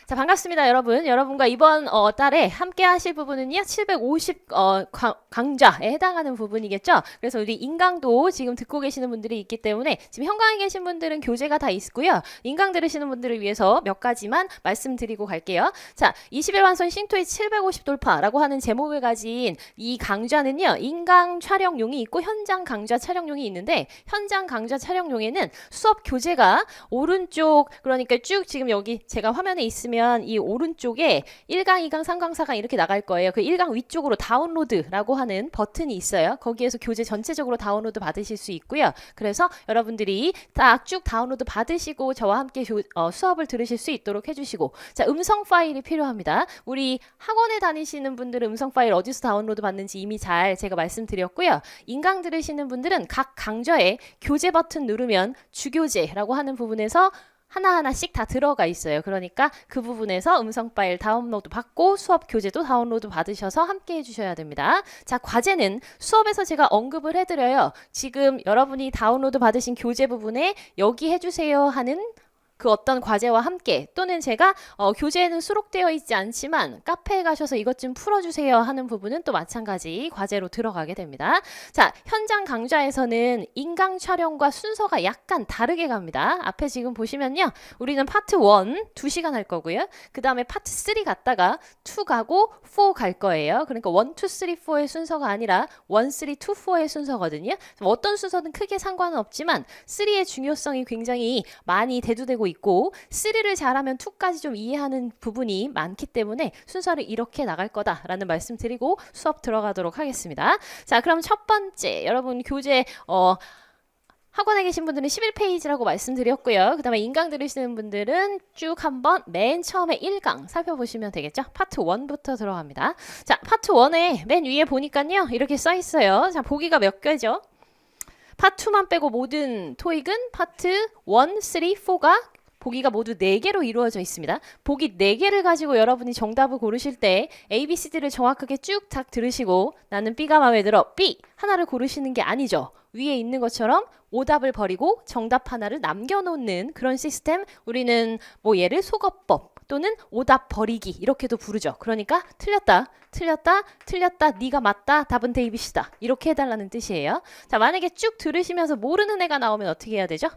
자, 반갑습니다, 여러분. 여러분과 이번 달에 함께 하실 부분은요, 750 강좌에 해당하는 부분이겠죠? 그래서 우리 인강도 지금 듣고 계시는 분들이 있기 때문에 지금 현강에 계신 분들은 교재가 다 있고요. 인강 들으시는 분들을 위해서 몇 가지만 말씀드리고 갈게요. 자, 20일 완성 싱토익 750 돌파라고 하는 제목을 가진 이 강좌는요, 인강 촬영용이 있고 현장 강좌 촬영용이 있는데, 현장 강좌 촬영용에는 수업 교재가 오른쪽, 그러니까 쭉 지금 여기 제가 화면에 있으면 이 오른쪽에 1강, 2강, 3강, 4강 이렇게 나갈 거예요. 그 1강 위쪽으로 다운로드라고 하는 버튼이 있어요. 거기에서 교재 전체적으로 다운로드 받으실 수 있고요. 그래서 여러분들이 딱 쭉 다운로드 받으시고 저와 함께 수업을 들으실 수 있도록 해주시고, 자, 음성 파일이 필요합니다. 우리 학원에 다니시는 분들은 음성 파일 어디서 다운로드 받는지 이미 잘 제가 말씀드렸고요. 인강 들으시는 분들은 각 강좌에 교재 버튼 누르면 주교재라고 하는 부분에서 하나하나씩 다 들어가 있어요. 그러니까 그 부분에서 음성 파일 다운로드 받고 수업 교재도 다운로드 받으셔서 함께 해주셔야 됩니다. 자, 과제는 수업에서 제가 언급을 해드려요. 지금 여러분이 다운로드 받으신 교재 부분에 여기 해주세요 하는 그 어떤 과제와 함께, 또는 제가 교재에는 수록되어 있지 않지만 카페에 가셔서 이것 좀 풀어주세요 하는 부분은 또 마찬가지 과제로 들어가게 됩니다. 자, 현장 강좌에서는 인강 촬영과 순서가 약간 다르게 갑니다. 앞에 지금 보시면요, 우리는 파트 1 2시간 할 거고요. 그 다음에 파트 3 갔다가 2 가고 4 갈 거예요. 그러니까 1, 2, 3, 4의 순서가 아니라 1, 3, 2, 4의 순서거든요. 어떤 순서든 크게 상관은 없지만 3의 중요성이 굉장히 많이 대두되고 있고, 3를 잘하면 2까지 좀 이해하는 부분이 많기 때문에 순서를 이렇게 나갈 거다라는 말씀 드리고 수업 들어가도록 하겠습니다. 자, 그럼 첫 번째, 여러분 교재 학원에 계신 분들은 11페이지라고 말씀드렸고요. 그 다음에 인강 들으시는 분들은 쭉 한번 맨 처음에 1강 살펴보시면 되겠죠. 파트 1부터 들어갑니다. 자, 파트 1에 맨 위에 보니까요, 이렇게 써 있어요. 자, 보기가 몇 개죠? 파트 2만 빼고 모든 토익은 파트 1, 3, 4가 보기가 모두 4개로 이루어져 있습니다. 보기 4개를 가지고 여러분이 정답을 고르실 때 ABCD를 정확하게 쭉 딱 들으시고 나는 B가 마음에 들어 B 하나를 고르시는 게 아니죠. 위에 있는 것처럼 오답을 버리고 정답 하나를 남겨놓는 그런 시스템, 우리는 뭐 얘를 속어법 또는 오답 버리기 이렇게도 부르죠. 그러니까 틀렸다, 틀렸다, 틀렸다, 네가 맞다, 답은 데이비시다 이렇게 해달라는 뜻이에요. 자, 만약에 쭉 들으시면서 모르는 애가 나오면 어떻게 해야 되죠?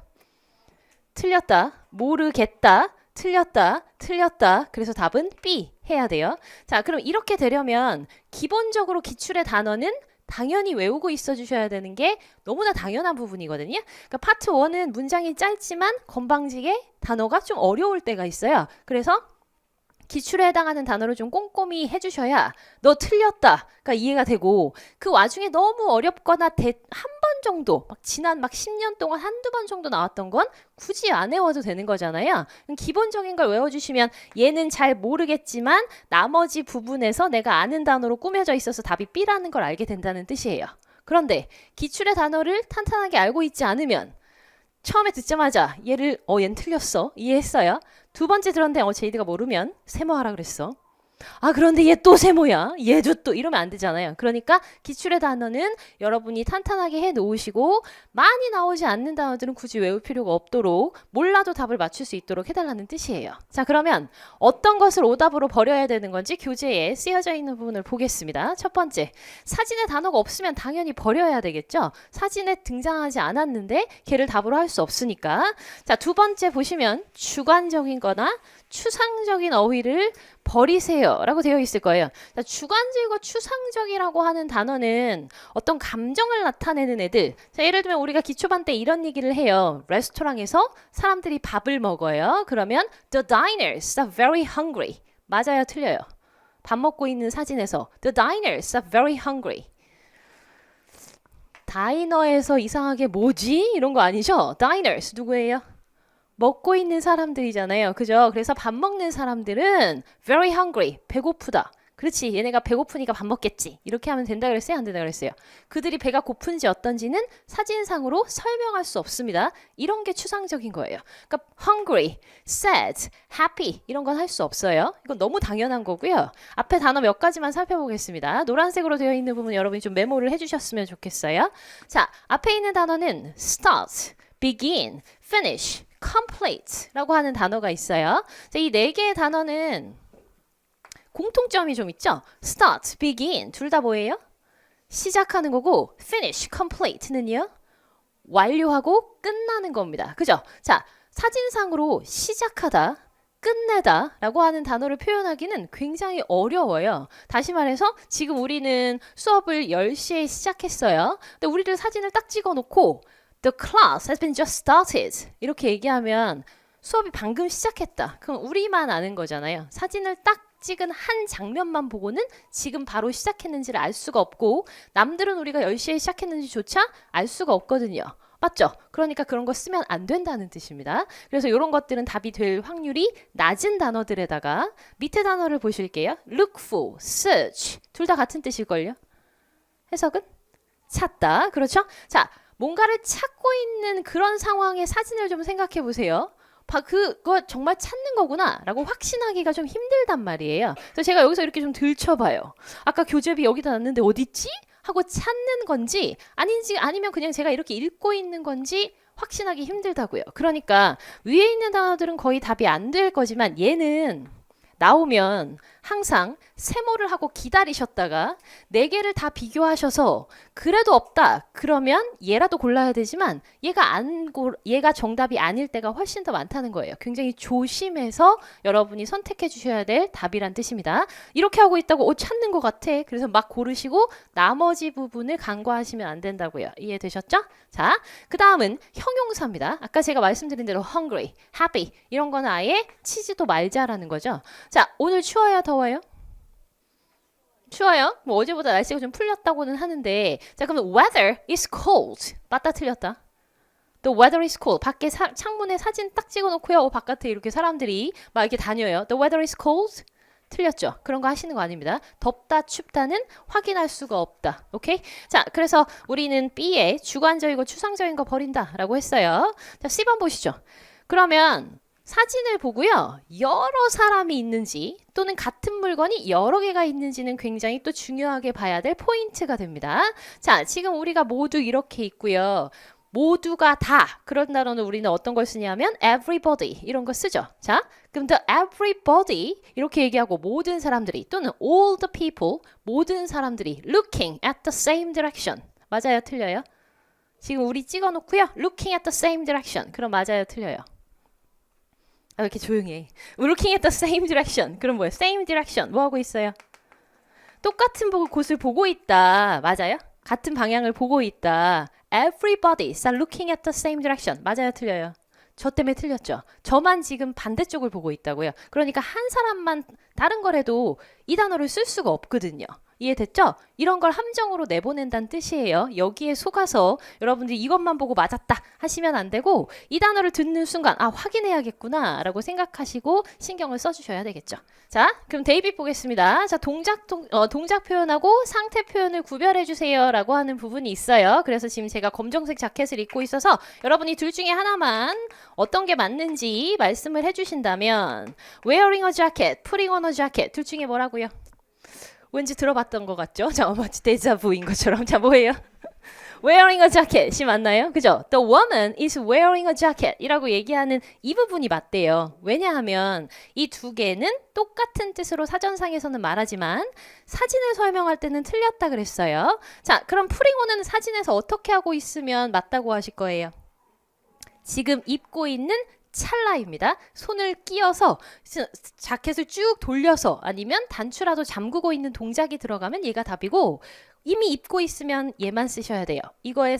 틀렸다, 모르겠다, 틀렸다, 틀렸다. 그래서 답은 B 해야 돼요. 자, 그럼 이렇게 되려면 기본적으로 기출의 단어는 당연히 외우고 있어 주셔야 되는 게 너무나 당연한 부분이거든요. 그러니까 파트 1은 문장이 짧지만 건방지게 단어가 좀 어려울 때가 있어요. 그래서 기출에 해당하는 단어를 좀 꼼꼼히 해주셔야 너 틀렸다가 이해가 되고, 그 와중에 너무 어렵거나 한 번 정도 막 지난 막 10년 동안 한두 번 정도 나왔던 건 굳이 안 외워도 되는 거잖아요. 기본적인 걸 외워주시면 얘는 잘 모르겠지만 나머지 부분에서 내가 아는 단어로 꾸며져 있어서 답이 B라는 걸 알게 된다는 뜻이에요. 그런데 기출의 단어를 탄탄하게 알고 있지 않으면 처음에 듣자마자 얘는 틀렸어 이해했어요. 두 번째 들었는데 제이드가 모르면 세모하라 그랬어. 아, 그런데 얘 또 세모야, 얘도 또, 이러면 안 되잖아요. 그러니까 기출의 단어는 여러분이 탄탄하게 해 놓으시고 많이 나오지 않는 단어들은 굳이 외울 필요가 없도록 몰라도 답을 맞출 수 있도록 해달라는 뜻이에요. 자, 그러면 어떤 것을 오답으로 버려야 되는 건지 교재에 쓰여져 있는 부분을 보겠습니다. 첫 번째, 사진에 단어가 없으면 당연히 버려야 되겠죠. 사진에 등장하지 않았는데 걔를 답으로 할 수 없으니까. 자, 두 번째 보시면 주관적인 거나 추상적인 어휘를 버리세요 라고 되어 있을 거예요. 자, 주관적이고 추상적이라고 하는 단어는 어떤 감정을 나타내는 애들. 자, 예를 들면 우리가 기초반 때 이런 얘기를 해요. 레스토랑에서 사람들이 밥을 먹어요. 그러면 The diners are very hungry. 맞아요, 틀려요? 밥 먹고 있는 사진에서 The diners are very hungry. 다이너에서 이상하게 뭐지? 이런 거 아니죠? diners 누구예요? 먹고 있는 사람들이잖아요. 그죠? 그래서 밥 먹는 사람들은 very hungry, 배고프다. 그렇지, 얘네가 배고프니까 밥 먹겠지. 이렇게 하면 된다 그랬어요? 안 된다 그랬어요? 그들이 배가 고픈지 어떤지는 사진상으로 설명할 수 없습니다. 이런 게 추상적인 거예요. 그러니까 hungry, sad, happy 이런 건 할 수 없어요. 이건 너무 당연한 거고요. 앞에 단어 몇 가지만 살펴보겠습니다. 노란색으로 되어 있는 부분 여러분이 좀 메모를 해주셨으면 좋겠어요. 자, 앞에 있는 단어는 start, begin, finish, complete라고 하는 단어가 있어요. 자, 이 네 개의 단어는 공통점이 좀 있죠? start, begin 둘 다 뭐예요? 시작하는 거고 finish, complete는요? 완료하고 끝나는 겁니다. 그죠? 자, 사진상으로 시작하다, 끝내다 라고 하는 단어를 표현하기는 굉장히 어려워요. 다시 말해서 지금 우리는 수업을 10시에 시작했어요. 근데 우리들 사진을 딱 찍어 놓고 The class has been just started 이렇게 얘기하면 수업이 방금 시작했다. 그럼 우리만 아는 거잖아요. 사진을 딱 찍은 한 장면만 보고는 지금 바로 시작했는지를 알 수가 없고 남들은 우리가 10시에 시작했는지조차 알 수가 없거든요. 맞죠? 그러니까 그런 거 쓰면 안 된다는 뜻입니다. 그래서 이런 것들은 답이 될 확률이 낮은 단어들에다가 밑에 단어를 보실게요. look for, search 둘 다 같은 뜻일걸요? 해석은? 찾다. 그렇죠? 자, 뭔가를 찾고 있는 그런 상황의 사진을 좀 생각해 보세요. 그거 정말 찾는 거구나 라고 확신하기가 좀 힘들단 말이에요. 그래서 제가 여기서 이렇게 좀 들춰봐요. 아까 교재비 여기다 놨는데 어딨지? 하고 찾는 건지 아닌지 아니면 그냥 제가 이렇게 읽고 있는 건지 확신하기 힘들다고요. 그러니까 위에 있는 단어들은 거의 답이 안 될 거지만 얘는 나오면 항상 세모를 하고 기다리셨다가 네 개를 다 비교하셔서 그래도 없다 그러면 얘라도 골라야 되지만 얘가 정답이 아닐 때가 훨씬 더 많다는 거예요. 굉장히 조심해서 여러분이 선택해 주셔야 될 답이란 뜻입니다. 이렇게 하고 있다고 찾는 것 같아. 그래서 막 고르시고 나머지 부분을 간과하시면 안 된다고요. 이해되셨죠? 자, 그 다음은 형용사입니다. 아까 제가 말씀드린 대로 hungry, happy 이런 거는 아예 치지도 말자라는 거죠. 자, 오늘 추워요, 더워요? 추워요? 뭐 어제보다 날씨가 좀 풀렸다고는 하는데 자, 그러면 weather is cold. 맞다 틀렸다? The weather is cold. 밖에 창문에 사진 딱 찍어놓고요. 바깥에 이렇게 사람들이 막 이렇게 다녀요. The weather is cold. 틀렸죠? 그런 거 하시는 거 아닙니다. 덥다, 춥다는 확인할 수가 없다. 오케이? 자, 그래서 우리는 B에 주관적이고 추상적인 거 버린다 라고 했어요. 자, C번 보시죠. 그러면 사진을 보고요. 여러 사람이 있는지 또는 같은 물건이 여러 개가 있는지는 굉장히 또 중요하게 봐야 될 포인트가 됩니다. 자, 지금 우리가 모두 이렇게 있고요. 모두가 다 그런 단어는 우리는 어떤 걸 쓰냐면 everybody 이런 거 쓰죠. 자, 그럼 the everybody 이렇게 얘기하고 모든 사람들이 또는 all the people 모든 사람들이 looking at the same direction 맞아요, 틀려요? 지금 우리 찍어놓고요. looking at the same direction 그럼 맞아요, 틀려요? 왜 이렇게 조용해? Looking at the same direction. 그럼 뭐예요? Same direction. 뭐 하고 있어요? 똑같은 곳을 보고 있다. 맞아요? 같은 방향을 보고 있다. Everybody is looking at the same direction. 맞아요? 틀려요? 저 때문에 틀렸죠. 저만 지금 반대쪽을 보고 있다고요. 그러니까 한 사람만 다른 거라도 이 단어를 쓸 수가 없거든요. 이해됐죠? 이런 걸 함정으로 내보낸다는 뜻이에요. 여기에 속아서 여러분들이 이것만 보고 맞았다 하시면 안 되고 이 단어를 듣는 순간 아 확인해야겠구나 라고 생각하시고 신경을 써주셔야 되겠죠. 자, 그럼 데이빗 보겠습니다. 자, 동작 표현하고 상태 표현을 구별해 주세요 라고 하는 부분이 있어요. 그래서 지금 제가 검정색 자켓을 입고 있어서 여러분이 둘 중에 하나만 어떤 게 맞는지 말씀을 해주신다면 wearing a jacket, putting on a jacket 둘 중에 뭐라고요? 왠지 들어봤던 것 같죠? 자, 마치 데자부인 것처럼. 자, 뭐예요? wearing a jacket이 맞나요? 그죠? The woman is wearing a jacket 이라고 얘기하는 이 부분이 맞대요. 왜냐하면 이 두 개는 똑같은 뜻으로 사전상에서는 말하지만 사진을 설명할 때는 틀렸다 그랬어요. 자, 그럼 putting on은 사진에서 어떻게 하고 있으면 맞다고 하실 거예요? 지금 입고 있는 찰나입니다. 손을 끼워서 자켓을 쭉 돌려서 아니면 단추라도 잠그고 있는 동작이 들어가면 얘가 답이고 이미 입고 있으면 얘만 쓰셔야 돼요. 이거의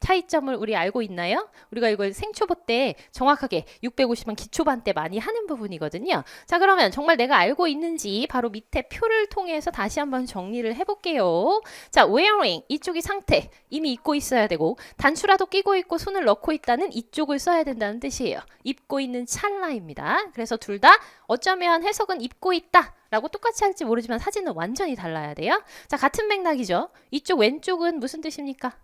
차이점을 우리 알고 있나요? 우리가 이걸 생초보 때 정확하게 650번 기초반 때 많이 하는 부분이거든요. 자, 그러면 정말 내가 알고 있는지 바로 밑에 표를 통해서 다시 한번 정리를 해볼게요. 자, wearing 이쪽이 상태 이미 입고 있어야 되고 단추라도 끼고 있고 손을 넣고 있다는 이쪽을 써야 된다는 뜻이에요. 입고 있는 찰나입니다. 그래서 둘 다 어쩌면 해석은 입고 있다 라고 똑같이 할지 모르지만 사진은 완전히 달라야 돼요. 자, 같은 맥락이죠. 이쪽 왼쪽은 무슨 뜻입니까?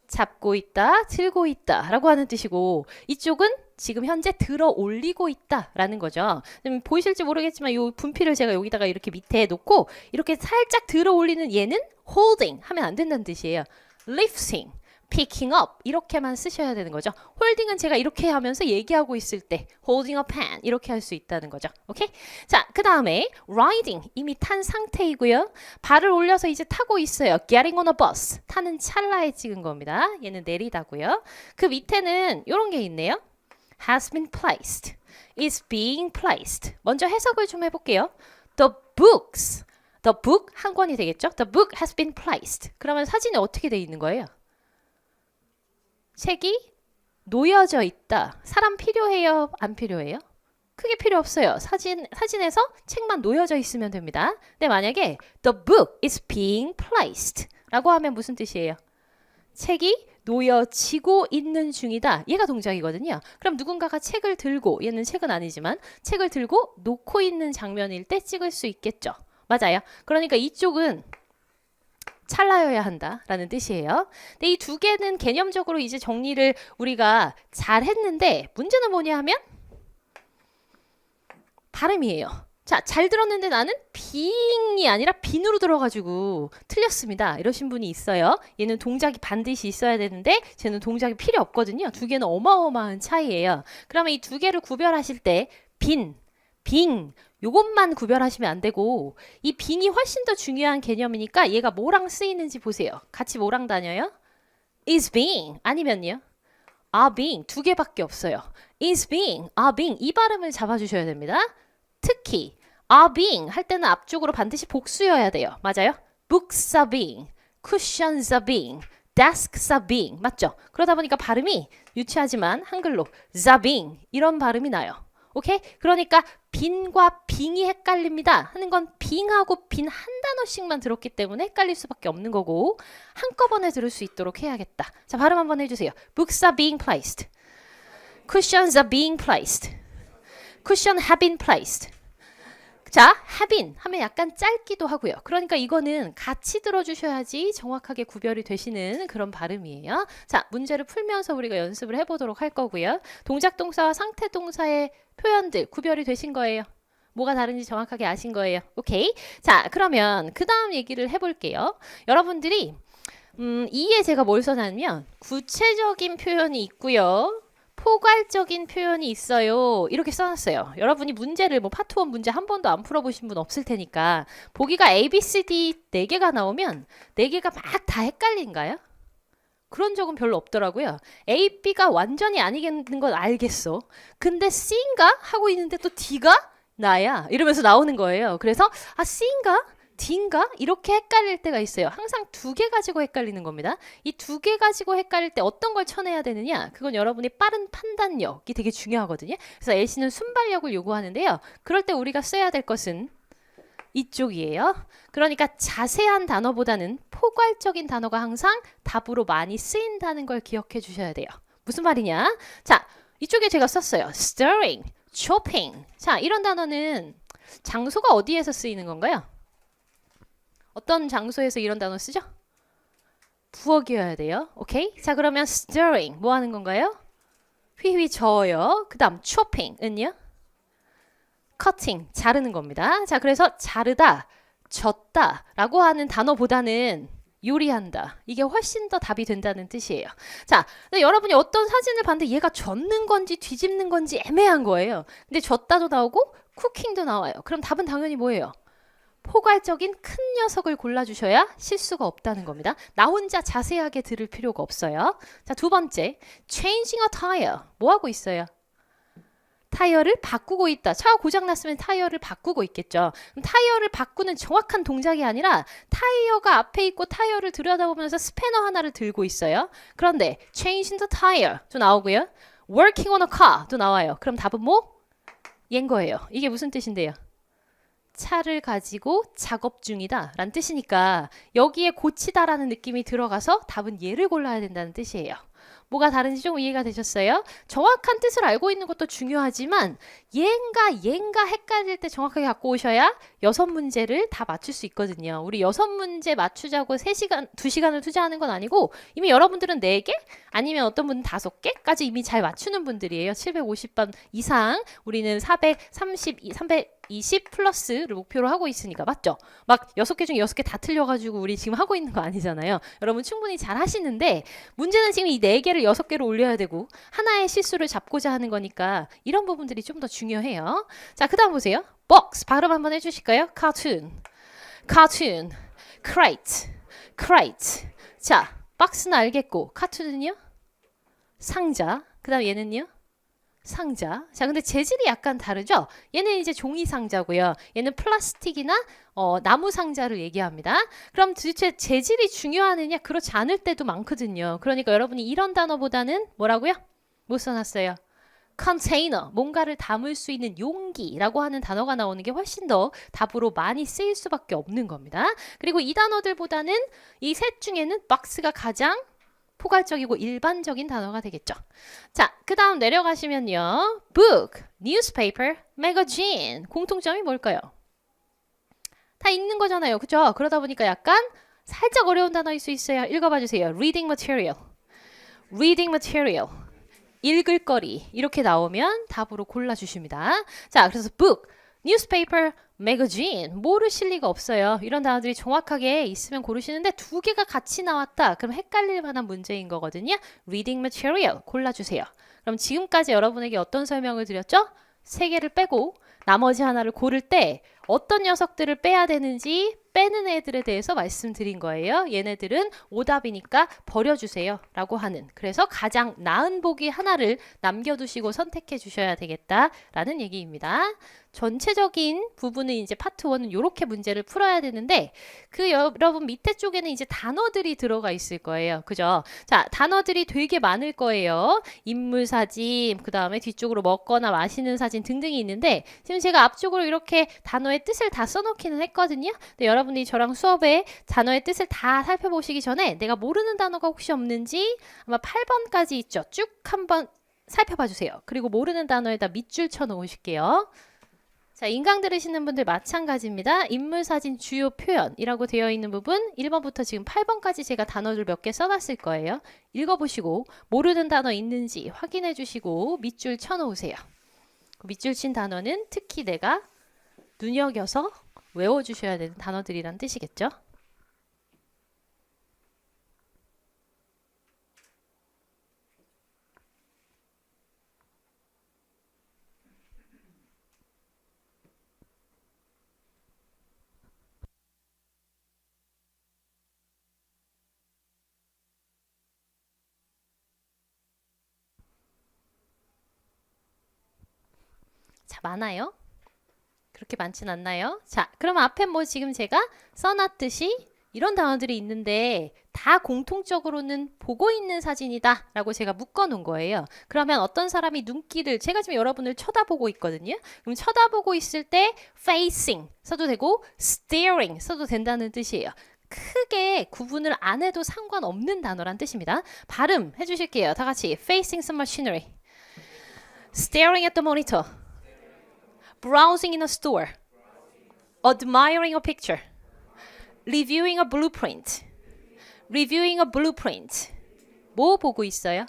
잡고 있다, 들고 있다 라고 하는 뜻이고 이쪽은 지금 현재 들어 올리고 있다 라는 거죠. 보이실지 모르겠지만 이 분필을 제가 여기다가 이렇게 밑에 놓고 이렇게 살짝 들어 올리는 얘는 holding 하면 안 된다는 뜻이에요. lifting, picking up 이렇게만 쓰셔야 되는 거죠. holding은 제가 이렇게 하면서 얘기하고 있을 때 holding a pen 이렇게 할 수 있다는 거죠. 오케이? 자, 그 다음에 riding 이미 탄 상태이고요. 발을 올려서 이제 타고 있어요. getting on a bus 타는 찰나에 찍은 겁니다. 얘는 내리다고요. 그 밑에는 이런 게 있네요. has been placed, is being placed. 먼저 해석을 좀 해볼게요. The books, the book 한 권이 되겠죠? The book has been placed. 그러면 사진에 어떻게 돼 있는 거예요? 책이 놓여져 있다. 사람 필요해요? 안 필요해요? 크게 필요 없어요. 사진에서 책만 놓여져 있으면 됩니다. 근데 만약에 the book is being placed 라고 하면 무슨 뜻이에요? 책이 놓여지고 있는 중이다. 얘가 동작이거든요. 그럼 누군가가 책을 들고, 얘는 책은 아니지만 책을 들고 놓고 있는 장면일 때 찍을 수 있겠죠. 맞아요. 그러니까 이쪽은 찰나여야 한다라는 뜻이에요. 근데 이 두 개는 개념적으로 이제 정리를 우리가 잘 했는데 문제는 뭐냐 하면 발음이에요. 자, 잘 들었는데 나는 being이 아니라 being으로 들어가지고 틀렸습니다. 이러신 분이 있어요. 얘는 동작이 반드시 있어야 되는데 쟤는 동작이 필요 없거든요. 두 개는 어마어마한 차이예요. 그러면 이 두 개를 구별하실 때 being 요것만 구별하시면 안 되고 이 being이 훨씬 더 중요한 개념이니까 얘가 뭐랑 쓰이는지 보세요. 같이 뭐랑 다녀요? is being 아니면요? are being 두 개밖에 없어요. is being, are being 이 발음을 잡아주셔야 됩니다. 특히 are being 할 때는 앞쪽으로 반드시 복수여야 돼요. 맞아요? books are being, cushions are being, desks are being 맞죠? 그러다 보니까 발음이 유치하지만 한글로 are being 이런 발음이 나요. 오케이? 그러니까 빈과 빙이 헷갈립니다 하는 건 빙하고 빈 한 단어씩만 들었기 때문에 헷갈릴 수밖에 없는 거고 한꺼번에 들을 수 있도록 해야겠다. 자, 발음 한번 해주세요. Books are being placed. Cushions are being placed. Cushion have been placed. 자, have been 하면 약간 짧기도 하고요. 그러니까 이거는 같이 들어주셔야지 정확하게 구별이 되시는 그런 발음이에요. 자, 문제를 풀면서 우리가 연습을 해보도록 할 거고요. 동작 동사와 상태 동사의 표현들 구별이 되신 거예요. 뭐가 다른지 정확하게 아신 거예요. 오케이. 자, 그러면 그 다음 얘기를 해볼게요. 여러분들이 이에 제가 뭘 써놨냐면 구체적인 표현이 있고요. 포괄적인 표현이 있어요. 이렇게 써놨어요. 여러분이 문제를 뭐 파트 1 문제 한 번도 안 풀어보신 분 없을 테니까 보기가 A, B, C, D 4개가 나오면 4개가 막 다 헷갈린가요? 그런 적은 별로 없더라고요. A, B가 완전히 아니겠는 건 알겠어. 근데 C인가? 하고 있는데 또 D가 나야. 이러면서 나오는 거예요. 그래서 아 C인가? D인가? 이렇게 헷갈릴 때가 있어요. 항상 2개 가지고 헷갈리는 겁니다. 이 2개 가지고 헷갈릴 때 어떤 걸 쳐내야 되느냐? 그건 여러분이 빠른 판단력이 되게 중요하거든요. 그래서 LC는 순발력을 요구하는데요. 그럴 때 우리가 써야 될 것은 이쪽이에요. 그러니까 자세한 단어보다는 포괄적인 단어가 항상 답으로 많이 쓰인다는 걸 기억해 주셔야 돼요. 무슨 말이냐? 자, 이쪽에 제가 썼어요. stirring, chopping. 자, 이런 단어는 장소가 어디에서 쓰이는 건가요? 어떤 장소에서 이런 단어 쓰죠? 부엌이어야 돼요. 오케이? 자, 그러면 stirring 뭐 하는 건가요? 휘휘 저어요. 그 다음 chopping은요? cutting 자르는 겁니다. 자, 그래서 자르다, 젓다 라고 하는 단어보다는 요리한다. 이게 훨씬 더 답이 된다는 뜻이에요. 자, 근데 여러분이 어떤 사진을 봤는데 얘가 젓는 건지 뒤집는 건지 애매한 거예요. 근데 젓다도 나오고 쿠킹도 나와요. 그럼 답은 당연히 뭐예요? 포괄적인 큰 녀석을 골라주셔야 실수가 없다는 겁니다. 나 혼자 자세하게 들을 필요가 없어요. 자, 두 번째, changing a tire. 뭐 하고 있어요? 타이어를 바꾸고 있다. 차가 고장났으면 타이어를 바꾸고 있겠죠. 그럼 타이어를 바꾸는 정확한 동작이 아니라 타이어가 앞에 있고 타이어를 들여다보면서 스패너 하나를 들고 있어요. 그런데 changing the tire 도 나오고요. working on a car 도 나와요. 그럼 답은 뭐? 얘인 거예요. 이게 무슨 뜻인데요? 차를 가지고 작업 중이다 라는 뜻이니까 여기에 고치다라는 느낌이 들어가서 답은 얘를 골라야 된다는 뜻이에요. 뭐가 다른지 좀 이해가 되셨어요? 정확한 뜻을 알고 있는 것도 중요하지만 얘인가 헷갈릴 때 정확하게 갖고 오셔야 6문제를 다 맞출 수 있거든요. 우리 6문제 맞추자고 2시간을 투자하는 건 아니고 이미 여러분들은 4개 아니면 어떤 분은 5개까지 이미 잘 맞추는 분들이에요. 750번 이상 우리는 320 20 플러스를 목표로 하고 있으니까 맞죠? 막 6개 중에 6개 다 틀려가지고 우리 지금 하고 있는 거 아니잖아요. 여러분 충분히 잘 하시는데 문제는 지금 이 4개를 6개로 올려야 되고 하나의 실수를 잡고자 하는 거니까 이런 부분들이 좀 더 중요해요. 자, 그 다음 보세요. box 발음 한번 해주실까요? cartoon, cartoon, crate, crate. 자, 박스는 알겠고 카툰은요? 상자. 그 다음 얘는요? 상자. 자, 근데 재질이 약간 다르죠? 얘는 이제 종이 상자고요. 얘는 플라스틱이나 나무 상자를 얘기합니다. 그럼 도대체 재질이 중요하느냐? 그렇지 않을 때도 많거든요. 그러니까 여러분이 이런 단어보다는 뭐라고요? 못 써놨어요. 컨테이너, 뭔가를 담을 수 있는 용기라고 하는 단어가 나오는 게 훨씬 더 답으로 많이 쓰일 수밖에 없는 겁니다. 그리고 이 단어들보다는 이 셋 중에는 박스가 가장 포괄적이고 일반적인 단어가 되겠죠. 자, 그 다음 내려가시면요. book, newspaper, magazine. 공통점이 뭘까요? 다 읽는 거잖아요. 그죠? 그러다 보니까 약간 살짝 어려운 단어일 수 있어요. 읽어봐 주세요. reading material, reading material. 읽을 거리 이렇게 나오면 답으로 골라주십니다. 자, 그래서 book, newspaper, magazine 모르실 리가 없어요. 이런 단어들이 정확하게 있으면 고르시는데 2개가 같이 나왔다. 그럼 헷갈릴 만한 문제인 거거든요. reading material 골라주세요. 그럼 지금까지 여러분에게 어떤 설명을 드렸죠? 3개를 빼고 나머지 하나를 고를 때 어떤 녀석들을 빼야 되는지 빼는 애들에 대해서 말씀드린 거예요. 얘네들은 오답이니까 버려주세요 라고 하는, 그래서 가장 나은 보기 하나를 남겨두시고 선택해 주셔야 되겠다라는 얘기입니다. 전체적인 부분은 이제 파트 1은 이렇게 문제를 풀어야 되는데 그 여러분 밑에 쪽에는 이제 단어들이 들어가 있을 거예요. 그죠? 자, 단어들이 되게 많을 거예요. 인물 사진, 그 다음에 뒤쪽으로 먹거나 마시는 사진 등등이 있는데 지금 제가 앞쪽으로 이렇게 단어의 뜻을 다 써놓기는 했거든요. 근데 여러분들이 저랑 수업에 단어의 뜻을 다 살펴보시기 전에 내가 모르는 단어가 혹시 없는지 아마 8번까지 있죠. 쭉 한번 살펴봐 주세요. 그리고 모르는 단어에다 밑줄 쳐 놓으실게요. 자, 인강 들으시는 분들 마찬가지입니다. 인물 사진 주요 표현이라고 되어 있는 부분 1번부터 지금 8번까지 제가 단어를 몇 개 써놨을 거예요. 읽어보시고 모르는 단어 있는지 확인해 주시고 밑줄 쳐 놓으세요. 밑줄 친 단어는 특히 내가 눈여겨서 외워주셔야 되는 단어들이란 뜻이겠죠? 자, 많아요? 그렇게 많진 않나요? 자, 그럼 앞에 뭐 지금 제가 써놨듯이 이런 단어들이 있는데 다 공통적으로는 보고 있는 사진이다 라고 제가 묶어 놓은 거예요. 그러면 어떤 사람이 눈길을, 제가 지금 여러분을 쳐다보고 있거든요. 그럼 쳐다보고 있을 때 facing 써도 되고 staring 써도 된다는 뜻이에요. 크게 구분을 안 해도 상관없는 단어란 뜻입니다. 발음 해주실게요. 다 같이 facing some machinery, staring at the monitor, browsing in a store, admiring a picture, reviewing a blueprint, reviewing a blueprint. 뭐 보고 있어요?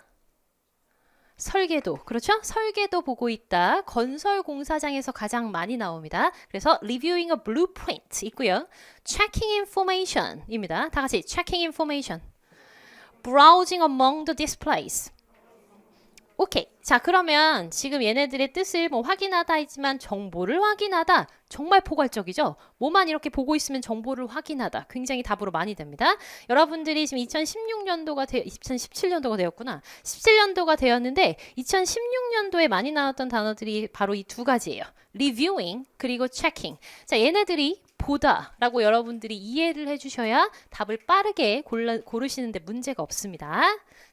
설계도. 그렇죠? 설계도 보고 있다. 건설 공사장에서 가장 많이 나옵니다. 그래서 reviewing a blueprint 있고요. checking information입니다. 다 같이 checking information, browsing among the displays. 오케이. 자, 그러면 지금 얘네들의 뜻을 뭐 확인하다 했지만 정보를 확인하다 정말 포괄적이죠. 뭐만 이렇게 보고 있으면 정보를 확인하다 굉장히 답으로 많이 됩니다. 여러분들이 지금 2017년도가 되었구나. 17년도가 되었는데 2016년도에 많이 나왔던 단어들이 바로 이 2가지예요. reviewing 그리고 checking. 자, 얘네들이 보다 라고 여러분들이 이해를 해주셔야 답을 빠르게 고르시는데 문제가 없습니다.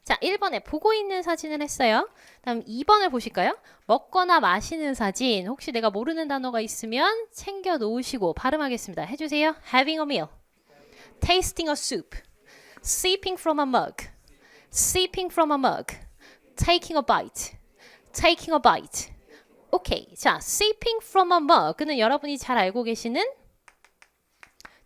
자, 1번에 보고 있는 사진을 했어요. 다음 2번을 보실까요? 먹거나 마시는 사진. 혹시 내가 모르는 단어가 있으면 챙겨 놓으시고 발음하겠습니다. 해주세요. having a meal, tasting a soup, sipping from a mug, sipping from a mug, taking a bite, taking a bite. 오케이. 자, sipping from a mug는 여러분이 잘 알고 계시는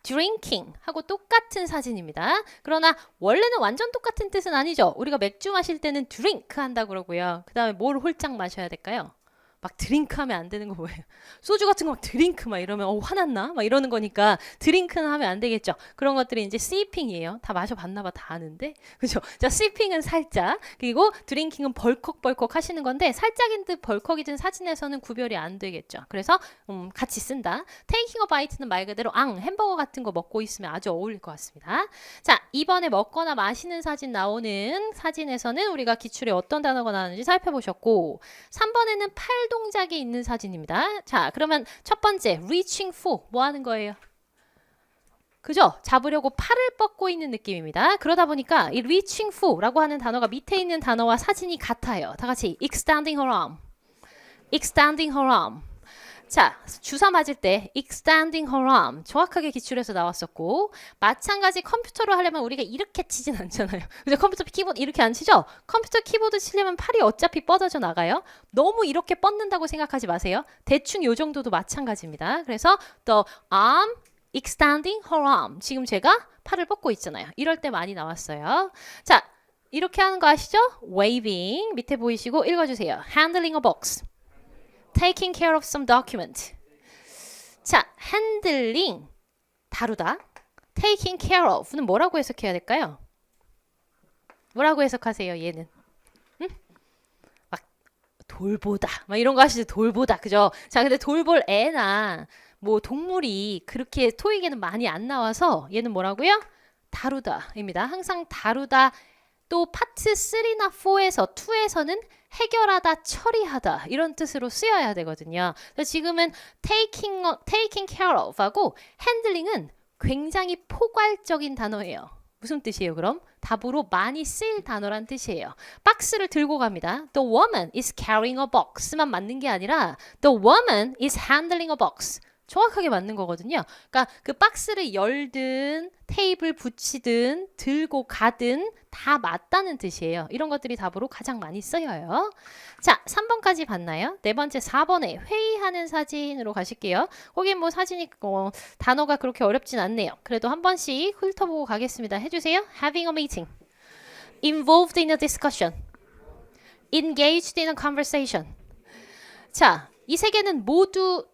drinking 하고 똑같은 사진입니다. 그러나 원래는 완전 똑같은 뜻은 아니죠. 우리가 맥주 마실 때는 drink 한다고 그러고요. 그 다음에 뭘 홀짝 마셔야 될까요? 막 드링크 하면 안 되는 거 뭐예요? 소주 같은 거 막 드링크 막 이러면 화났나? 막 이러는 거니까 드링크는 하면 안 되겠죠. 그런 것들이 이제 시핑이에요. 다 마셔봤나 봐. 다 아는데. 그죠? 자, 시핑은 살짝. 그리고 드링킹은 벌컥벌컥 하시는 건데 살짝인 듯 벌컥이든 사진에서는 구별이 안 되겠죠. 그래서 같이 쓴다. taking a bite는 말 그대로 햄버거 같은 거 먹고 있으면 아주 어울릴 것 같습니다. 자, 이번에 먹거나 마시는 사진 나오는 사진에서는 우리가 기출에 어떤 단어가 나오는지 살펴보셨고 3번에는 팔 동작이 있는 사진입니다. 자, 그러면 첫 번째 reaching for 뭐 하는 거예요? 그죠? 잡으려고 팔을 뻗고 있는 느낌입니다. 그러다 보니까 이 reaching for라고 하는 단어가 밑에 있는 단어와 사진이 같아요. 다 같이 extending her arm, extending her arm. 자, 주사 맞을 때 extending her arm 정확하게 기출에서 나왔었고 마찬가지 컴퓨터로 하려면 우리가 이렇게 치진 않잖아요. 그죠? 컴퓨터 키보드 이렇게 안 치죠? 컴퓨터 키보드 치려면 팔이 어차피 뻗어져 나가요. 너무 이렇게 뻗는다고 생각하지 마세요. 대충 요 정도도 마찬가지입니다. 그래서 the arm extending her arm 지금 제가 팔을 뻗고 있잖아요. 이럴 때 많이 나왔어요. 자, 이렇게 하는 거 아시죠? waving 밑에 보이시고 읽어주세요. handling a box taking care of some document. 자, handling, 다루다. taking care of는 뭐라고 해석해야 될까요? 뭐라고 해석하세요, 얘는? 응? 막 돌보다, 막 이런 거 하시죠, 돌보다, 그죠? 자, 근데 돌볼 애나 뭐 동물이 그렇게 토익에는 많이 안 나와서 얘는 뭐라고요? 다루다입니다. 항상 다루다. 또 파트 3나 4에서 2에서는 해결하다, 처리하다 이런 뜻으로 쓰여야 되거든요. 그래서 지금은 taking care of 하고 handling은 굉장히 포괄적인 단어예요. 무슨 뜻이에요, 그럼? 답으로 많이 쓰일 단어란 뜻이에요. 박스를 들고 갑니다. The woman is carrying a box만 맞는 게 아니라 The woman is handling a box. 정확하게 맞는 거거든요. 그러니까 그 박스를 열든 테이블 붙이든 들고 가든 다 맞다는 뜻이에요. 이런 것들이 답으로 가장 많이 쓰여요. 자, 3번까지 봤나요? 네 번째 4번에 회의하는 사진으로 가실게요. 거긴 뭐 사진이 단어가 그렇게 어렵진 않네요. 그래도 한 번씩 훑어보고 가겠습니다. 해주세요. Having a meeting, involved in a discussion, engaged in a conversation. 자, 이 세 개는 모두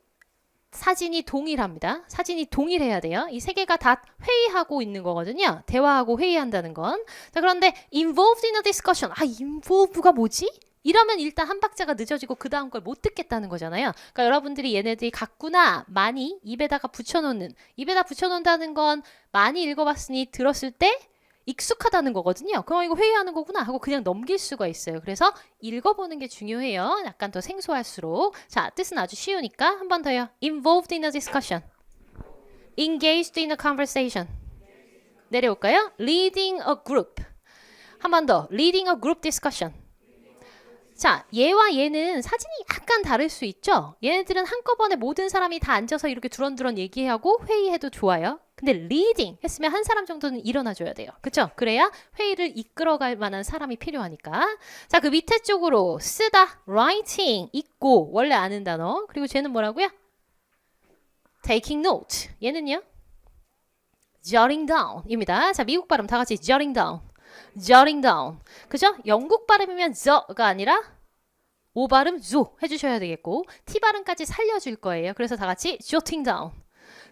사진이 동일합니다. 사진이 동일해야 돼요. 이 세 개가 다 회의하고 있는 거거든요. 대화하고 회의한다는 건. 자, 그런데 involved in a discussion. involve가 뭐지? 이러면 일단 한 박자가 늦어지고 그 다음 걸 못 듣겠다는 거잖아요. 그러니까 여러분들이 얘네들이 같구나, 많이 입에다가 붙여놓는, 입에다 붙여놓는다는 건 많이 읽어봤으니 들었을 때 익숙하다는 거거든요. 그럼 이거 회의하는 거구나 하고 그냥 넘길 수가 있어요. 그래서 읽어보는 게 중요해요. 약간 더 생소할수록. 자, 뜻은 아주 쉬우니까 한 번 더요. Involved in a discussion. Engaged in a conversation. 내려올까요? Leading a group. 한 번 더. Leading a group discussion. 자, 얘와 얘는 사진이 약간 다를 수 있죠? 얘네들은 한꺼번에 모든 사람이 다 앉아서 이렇게 두런두런 얘기하고 회의해도 좋아요. 근데 leading 했으면 한 사람 정도는 일어나줘야 돼요. 그쵸? 그래야 회의를 이끌어갈 만한 사람이 필요하니까. 자, 그 밑에 쪽으로 쓰다, writing, 읽고, 원래 아는 단어. 그리고 쟤는 뭐라고요? taking note. 얘는요? jotting down 입니다. 자, 미국 발음 다 같이 jotting down. jotting down. 그죠? 영국 발음이면 저가 아니라 오 발음 조 해주셔야 되겠고 T 발음까지 살려줄 거예요. 그래서 다 같이 jotting down.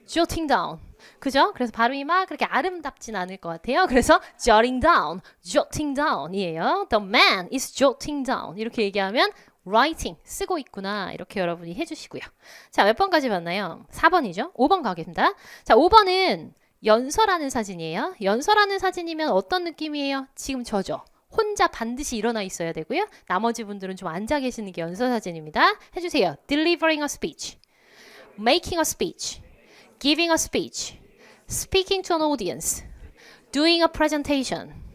jotting down. 그죠? 그래서 발음이 막 그렇게 아름답진 않을 것 같아요. 그래서 jotting down, jotting down이에요. The man is jotting down. 이렇게 얘기하면 writing, 쓰고 있구나. 이렇게 여러분이 해주시고요. 자, 몇 번까지 봤나요? 4번이죠? 5번 가겠습니다. 자, 5번은 연설하는 사진이에요. 연설하는 사진이면 어떤 느낌이에요? 지금 저죠. 혼자 반드시 일어나 있어야 되고요. 나머지 분들은 좀 앉아 계시는 게 연설 사진입니다. 해주세요. Delivering a speech, making a speech, giving a speech, speaking to an audience, doing a presentation.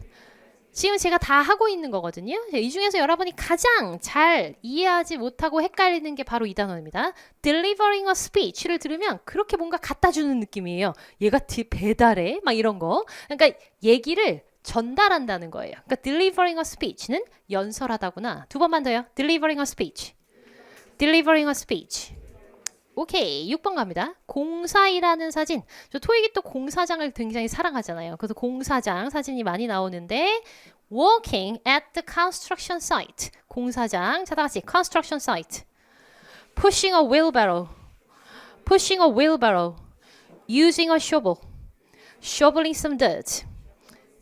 지금 제가 다 하고 있는 거거든요. 이 중에서 여러분이 가장 잘 이해하지 못하고 헷갈리는 게 바로 이 단어입니다. Delivering a speech를 들으면 그렇게 뭔가 갖다 주는 느낌이에요. 얘가 배달해? 막 이런 거. 그러니까 얘기를 전달한다는 거예요. 그러니까 delivering a speech는 연설하다구나. 두 번만 더요. delivering a speech. delivering a speech. 오케이, 6번 갑니다. 공사일하는 사진. 저 토익이 또 공사장을 굉장히 사랑하잖아요. 그래서 공사장 사진이 많이 나오는데 working at the construction site. 공사장. 자, 다 같이 construction site. pushing a wheelbarrow, pushing a wheelbarrow, using a shovel, shoveling some dirt.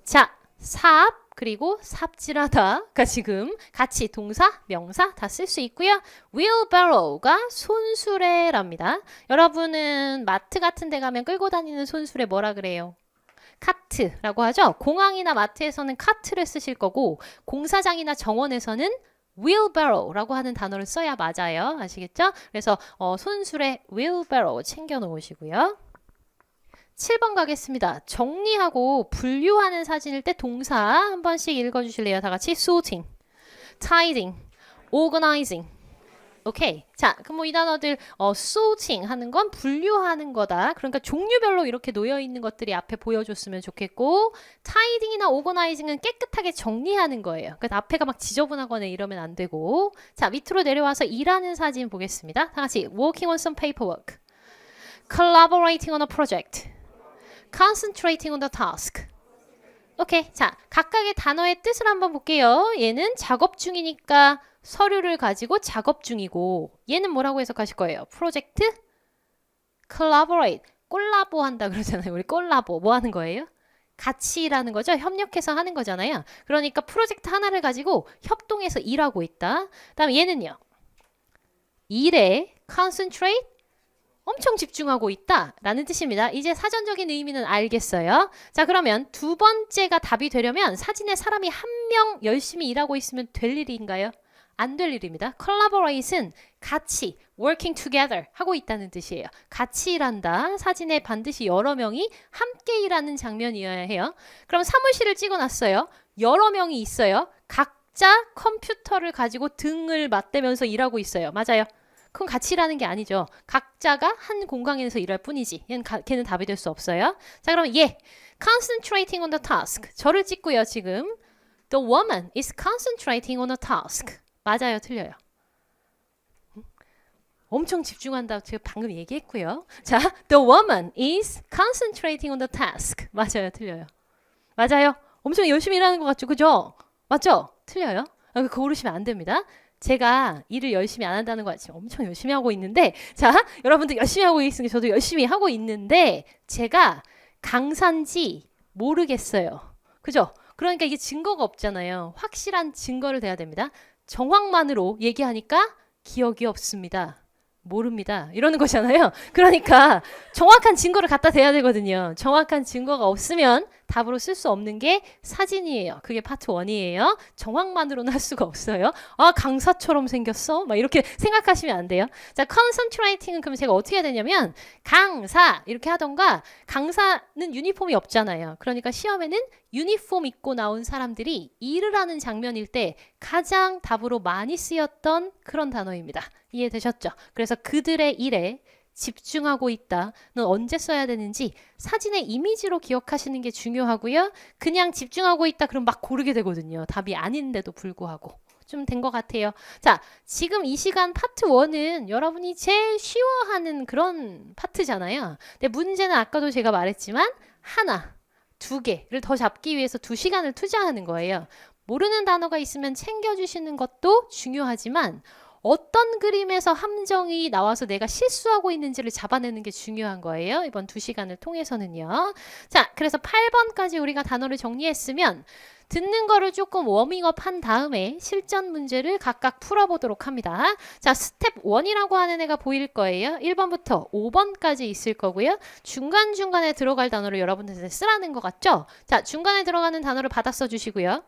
자, 삽 그리고 삽질하다가 지금 같이 동사, 명사 다 쓸 수 있고요. wheelbarrow가 손수레랍니다. 여러분은 마트 같은 데 가면 끌고 다니는 손수레 뭐라 그래요? 카트라고 하죠. 공항이나 마트에서는 카트를 쓰실 거고 공사장이나 정원에서는 wheelbarrow라고 하는 단어를 써야 맞아요. 아시겠죠? 그래서 손수레 wheelbarrow 챙겨 놓으시고요. 7번 가겠습니다. 정리하고 분류하는 사진일 때 동사 한 번씩 읽어주실래요? 다 같이 sorting, tidying, organizing. 오케이. 자, 그럼 뭐 이 단어들 sorting 하는 건 분류하는 거다. 그러니까 종류별로 이렇게 놓여 있는 것들이 앞에 보여줬으면 좋겠고 tidying이나 organizing은 깨끗하게 정리하는 거예요. 그러니까 앞에가 막 지저분하거나 이러면 안 되고 자, 밑으로 내려와서 일하는 사진 보겠습니다. 다 같이 working on some paperwork, collaborating on a project, concentrating on the task. 오케이. 자, 각각의 단어의 뜻을 한번 볼게요. 얘는 작업 중이니까 서류를 가지고 작업 중이고 얘는 뭐라고 해석하실 거예요? 프로젝트? collaborate. 콜라보 한다 그러잖아요. 우리 콜라보. 뭐 하는 거예요? 같이 일하는 거죠. 협력해서 하는 거잖아요. 그러니까 프로젝트 하나를 가지고 협동해서 일하고 있다. 다음 얘는요. 일에 concentrate 엄청 집중하고 있다 라는 뜻입니다. 이제 사전적인 의미는 알겠어요. 자, 그러면 두 번째가 답이 되려면 사진에 사람이 한 명 열심히 일하고 있으면 될 일인가요? 안 될 일입니다. collaborate은 같이 working together 하고 있다는 뜻이에요. 같이 일한다. 사진에 반드시 여러 명이 함께 일하는 장면이어야 해요. 그럼 사무실을 찍어놨어요. 여러 명이 있어요. 각자 컴퓨터를 가지고 등을 맞대면서 일하고 있어요. 맞아요. 그건 같이 일하는 게 아니죠. 각자가 한 공간에서 일할 뿐이지. 걔는 답이 될 수 없어요. 자, 그럼 얘 concentrating on the task. 저를 찍고요, 지금. The woman is concentrating on a task. 맞아요, 틀려요? 엄청 집중한다. 제가 방금 얘기했고요. 자, the woman is concentrating on the task. 맞아요, 틀려요? 맞아요. 엄청 열심히 일하는 것 같죠, 그죠? 맞죠? 틀려요? 그거 고르시면 안 됩니다. 제가 일을 열심히 안 한다는 거 같이 엄청 열심히 하고 있는데 자, 여러분들 열심히 하고 있으니까 저도 열심히 하고 있는데 제가 강사인지 모르겠어요. 그죠? 그러니까 이게 증거가 없잖아요. 확실한 증거를 대야 됩니다. 정황만으로 얘기하니까 기억이 없습니다. 모릅니다. 이러는 거잖아요. 그러니까 정확한 증거를 갖다 대야 되거든요. 정확한 증거가 없으면 답으로 쓸 수 없는 게 사진이에요. 그게 파트 1이에요. 정황만으로는 할 수가 없어요. 아, 강사처럼 생겼어? 막 이렇게 생각하시면 안 돼요. 자, concentrating은 그럼 제가 어떻게 해야 되냐면 강사 이렇게 하던가 강사는 유니폼이 없잖아요. 그러니까 시험에는 유니폼 입고 나온 사람들이 일을 하는 장면일 때 가장 답으로 많이 쓰였던 그런 단어입니다. 이해되셨죠? 그래서 그들의 일에 집중하고 있다는 언제 써야 되는지 사진의 이미지로 기억하시는 게 중요하고요. 그냥 집중하고 있다 그럼 막 고르게 되거든요. 답이 아닌데도 불구하고. 좀 된 것 같아요. 자, 지금 이 시간 파트 1은 여러분이 제일 쉬워하는 그런 파트잖아요. 근데 문제는 아까도 제가 말했지만 하나, 두 개를 더 잡기 위해서 2시간을 투자하는 거예요. 모르는 단어가 있으면 챙겨주시는 것도 중요하지만 어떤 그림에서 함정이 나와서 내가 실수하고 있는지를 잡아내는 게 중요한 거예요. 이번 2시간을 통해서는요. 자, 그래서 8번까지 우리가 단어를 정리했으면 듣는 거를 조금 워밍업 한 다음에 실전 문제를 각각 풀어보도록 합니다. 자, 스텝 1이라고 하는 애가 보일 거예요. 1번부터 5번까지 있을 거고요. 중간중간에 들어갈 단어를 여러분들한테 쓰라는 것 같죠? 자, 중간에 들어가는 단어를 받아 써주시고요.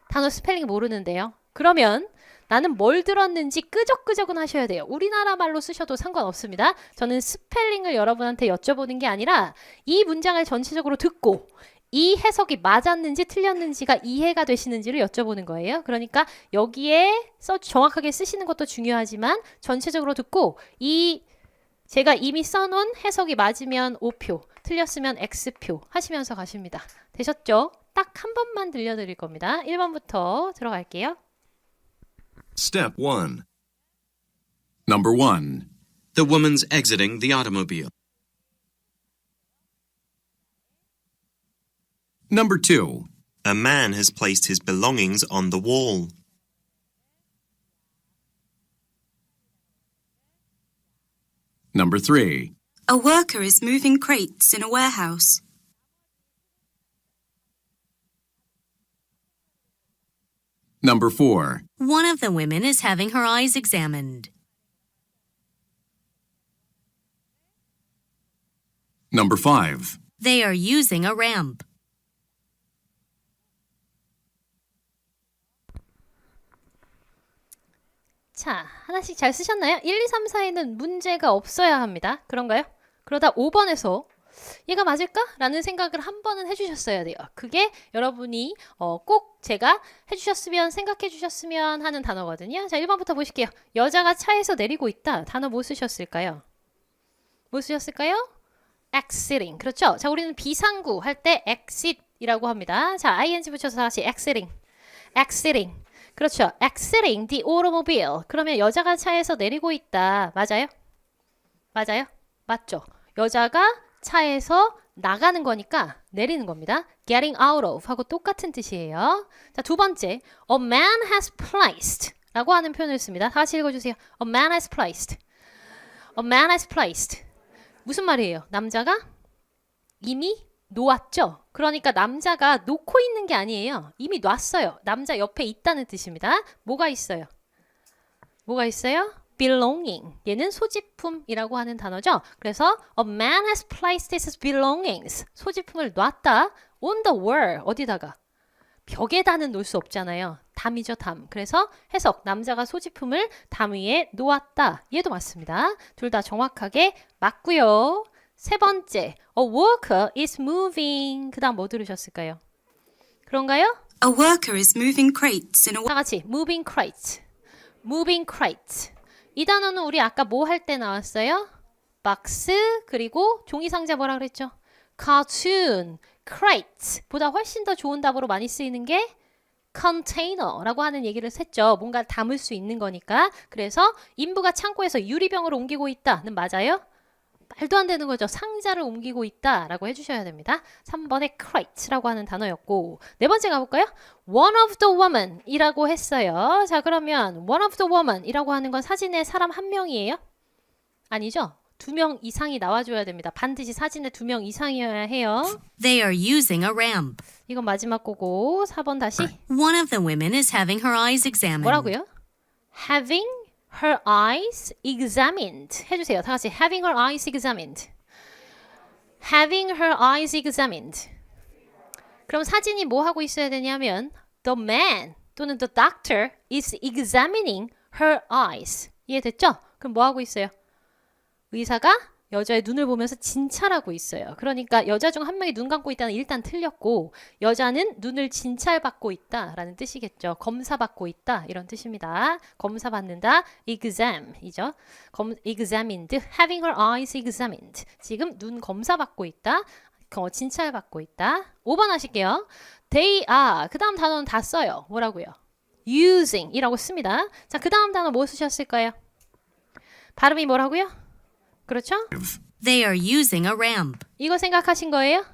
단어 스펠링 모르는데요. 그러면 나는 뭘 들었는지 끄적끄적은 하셔야 돼요. 우리나라 말로 쓰셔도 상관없습니다. 저는 스펠링을 여러분한테 여쭤보는 게 아니라 이 문장을 전체적으로 듣고 이 해석이 맞았는지 틀렸는지가 이해가 되시는지를 여쭤보는 거예요. 그러니까 여기에 정확하게 쓰시는 것도 중요하지만 전체적으로 듣고 제가 이미 써놓은 해석이 맞으면 O표, 틀렸으면 X표 하시면서 가십니다. 되셨죠? 딱 한 번만 들려드릴 겁니다. 1번부터 들어갈게요. Step 1. Number 1. The woman's exiting the automobile. Number 2. A man has placed his belongings on the wall. Number 3. A worker is moving crates in a warehouse. Number 4. One of the women is having her eyes examined. Number 5. They are using a ramp. 자, 하나씩 잘 쓰셨나요? 1, 2, 3, 4에는 문제가 없어야 합니다. 그런가요? 그러다 5번에서 얘가 맞을까? 라는 생각을 한 번은 해주셨어야 돼요. 그게 여러분이 꼭 제가 해주셨으면, 생각해 주셨으면 하는 단어거든요. 자, 1번부터 보실게요. 여자가 차에서 내리고 있다. 단어 뭐 쓰셨을까요? 뭐 쓰셨을까요? exiting. 그렇죠? 자, 우리는 비상구 할 때 exit이라고 합니다. 자, ing 붙여서 다시 exiting. exiting. 그렇죠. exiting the automobile. 그러면 여자가 차에서 내리고 있다. 맞아요? 맞아요? 맞죠? 여자가 차에서 나가는 거니까 내리는 겁니다. getting out of 하고 똑같은 뜻이에요. 자, 두 번째. A man has placed 라고 하는 표현을 씁니다. 다시 읽어주세요. A man has placed. A man has placed. 무슨 말이에요? 남자가 이미 놓았죠? 그러니까 남자가 놓고 있는 게 아니에요. 이미 놨어요. 남자 옆에 있다는 뜻입니다. 뭐가 있어요? 뭐가 있어요? belonging. 얘는 소지품이라고 하는 단어죠. 그래서 a man has placed his belongings. 소지품을 놨다. on the wall. 어디다가? 벽에다는 놓을 수 없잖아요. 담이죠, 담. 그래서 해석. 남자가 소지품을 담 위에 놓았다. 얘도 맞습니다. 둘 다 정확하게 맞고요. 세 번째. A worker is moving. 그 다음 뭐 들으셨을까요? 그런가요? A worker is moving crates in a 다 같이 moving crates. moving crates. 이 단어는 우리 아까 뭐 할 때 나왔어요? 박스 그리고 종이 상자 뭐라 그랬죠? cartoon, crate 보다 훨씬 더 좋은 답으로 많이 쓰이는 게 container라고 하는 얘기를 했죠. 뭔가 담을 수 있는 거니까. 그래서 인부가 창고에서 유리병을 옮기고 있다는 맞아요? 말도 안 되는 거죠. 상자를 옮기고 있다라고 해주셔야 됩니다. 3번에 crate라고 하는 단어였고 네 번째 가볼까요? One of the women 이라고 했어요. 자, 그러면 one of the women 이라고 하는 건 사진에 사람 한 명이에요? 아니죠. 2명 이상이 나와줘야 됩니다. 반드시 사진에 2명 이상이어야 해요. They are using a ramp. 이건 마지막 거고 4번 다시 One of the women is having her eyes examined. 뭐라고요? Having her eyes examined 해주세요. 다 같이 having her eyes examined. Having her eyes examined. 그럼 사진이 뭐 하고 있어야 되냐면 the man 또는 the doctor is examining her eyes. 이해됐죠? 그럼 뭐 하고 있어요? 의사가 여자의 눈을 보면서 진찰하고 있어요. 그러니까 여자 중 한 명이 눈 감고 있다는 일단 틀렸고 여자는 눈을 진찰받고 있다라는 뜻이겠죠. 검사받고 있다 이런 뜻입니다. 검사받는다 exam이죠. examined, having her eyes examined. 지금 눈 검사받고 있다. 진찰받고 있다. 5번 하실게요. They are. 그 다음 단어는 다 써요. 뭐라고요? using 이라고 씁니다. 자, 그 다음 단어 뭐 쓰셨을까요? 발음이 뭐라고요? 그렇죠? They are using a ramp. 이거 생각하신 거예요?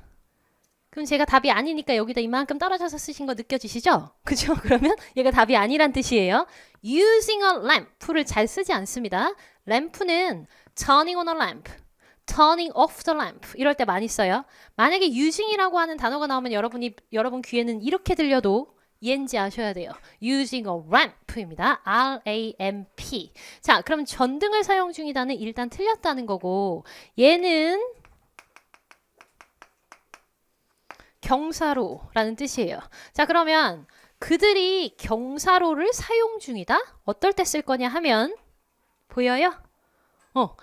그럼 제가 답이 아니니까 여기다 이만큼 떨어져서 쓰신 거 느껴지시죠? 그죠? 그러면 얘가 답이 아니란 뜻이에요. using a lamp를 잘 쓰지 않습니다. 램프는 turning on a lamp, turning off the lamp 이럴 때 많이 써요. 만약에 using이라고 하는 단어가 나오면 여러분 귀에는 이렇게 들려도 얘인지 아셔야 돼요. using a ramp입니다. R-A-M-P. 자, 그럼 전등을 사용 중이다는 일단 틀렸다는 거고 얘는 경사로라는 뜻이에요. 자, 그러면 그들이 경사로를 사용 중이다? 어떨 때 쓸 거냐 하면 보여요?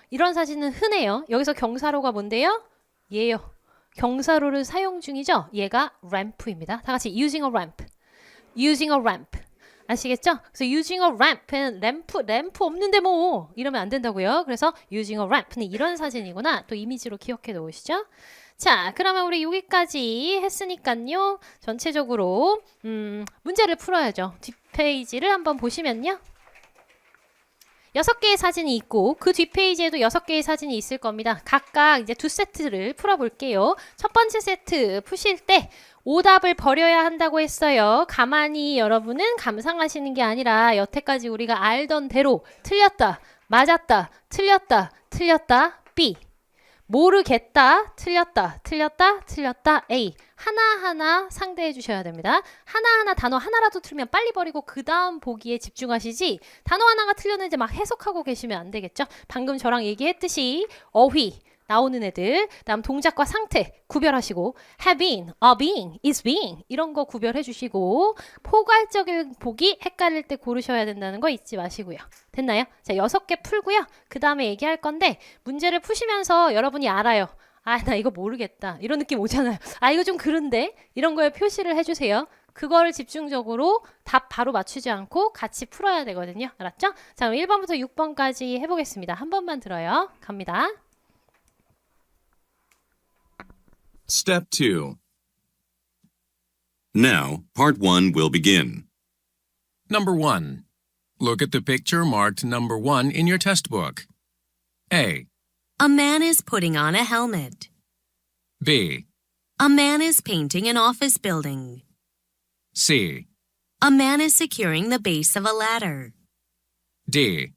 이런 사진은 흔해요. 여기서 경사로가 뭔데요? 얘요. 경사로를 사용 중이죠? 얘가 램프입니다. 다 같이 using a ramp. using a ramp. 아시겠죠? 그래서 using a ramp는 램프 없는데 뭐 이러면 안 된다고요. 그래서 using a ramp는 이런 사진이구나. 또 이미지로 기억해 놓으시죠? 자, 그러면 우리 여기까지 했으니까요. 전체적으로 문제를 풀어야죠. 뒷페이지를 한번 보시면요. 6개의 사진이 있고 그 뒷페이지에도 6개의 사진이 있을 겁니다. 각각 이제 2세트를 풀어볼게요. 첫 번째 세트 푸실 때 오답을 버려야 한다고 했어요. 가만히 여러분은 감상하시는 게 아니라 여태까지 우리가 알던 대로 틀렸다, 맞았다, 틀렸다, 틀렸다. B. 모르겠다. 틀렸다. 틀렸다. 틀렸다. A. 하나하나 상대해 주셔야 됩니다. 하나하나 단어 하나라도 틀면 빨리 버리고 그 다음 보기에 집중하시지 단어 하나가 틀렸는지 막 해석하고 계시면 안 되겠죠? 방금 저랑 얘기했듯이 어휘 나오는 애들, 다음 동작과 상태 구별하시고 have been, are being, is being 이런 거 구별해 주시고 포괄적인 보기 헷갈릴 때 고르셔야 된다는 거 잊지 마시고요. 됐나요? 자, 6개 풀고요. 그 다음에 얘기할 건데 문제를 푸시면서 여러분이 알아요. 아, 나 이거 모르겠다. 이런 느낌 오잖아요. 아, 이거 좀 그런데? 이런 거에 표시를 해주세요. 그거를 집중적으로 답 바로 맞추지 않고 같이 풀어야 되거든요. 알았죠? 자, 그럼 1번부터 6번까지 해보겠습니다. 한 번만 들어요. 갑니다. Step 2. Now, part 1 will begin. Number 1. Look at the picture marked number 1 in your test book. A. A man is putting on a helmet. B. A man is painting an office building. C. A man is securing the base of a ladder. D.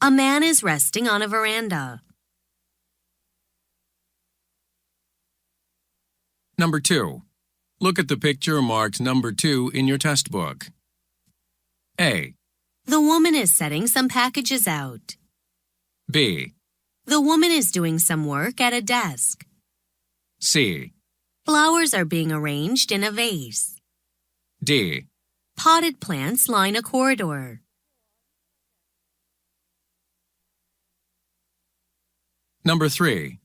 A man is resting on a veranda. Number 2. Look at the picture marked number 2 in your test book. A. The woman is setting some packages out. B. The woman is doing some work at a desk. C. Flowers are being arranged in a vase. D. Potted plants line a corridor. Number 3.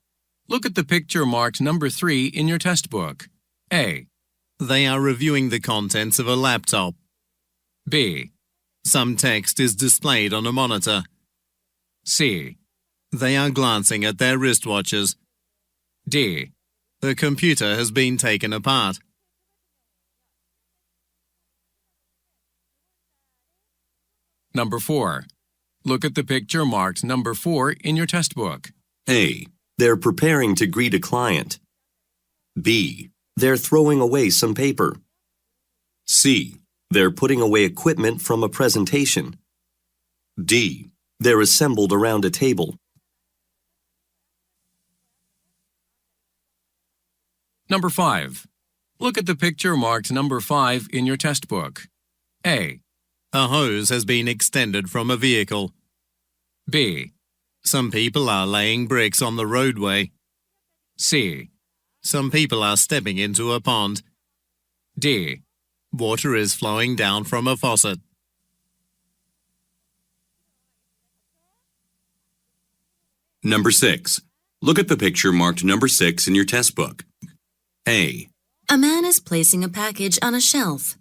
Look at the picture marked number 3 in your test book. A. They are reviewing the contents of a laptop. B. Some text is displayed on a monitor. C. They are glancing at their wristwatches. D. The computer has been taken apart. Number 4. Look at the picture marked number 4 in your test book. A. They're preparing to greet a client. B. They're throwing away some paper. C. They're putting away equipment from a presentation. D. They're assembled around a table. Number 5. Look at the picture marked number 5 in your test book. A. A hose has been extended from a vehicle. B. Some people are laying bricks on the roadway. C. Some people are stepping into a pond. D. Water is flowing down from a faucet. Number 6. Look at the picture marked number 6 in your test book. A. A man is placing a package on a shelf.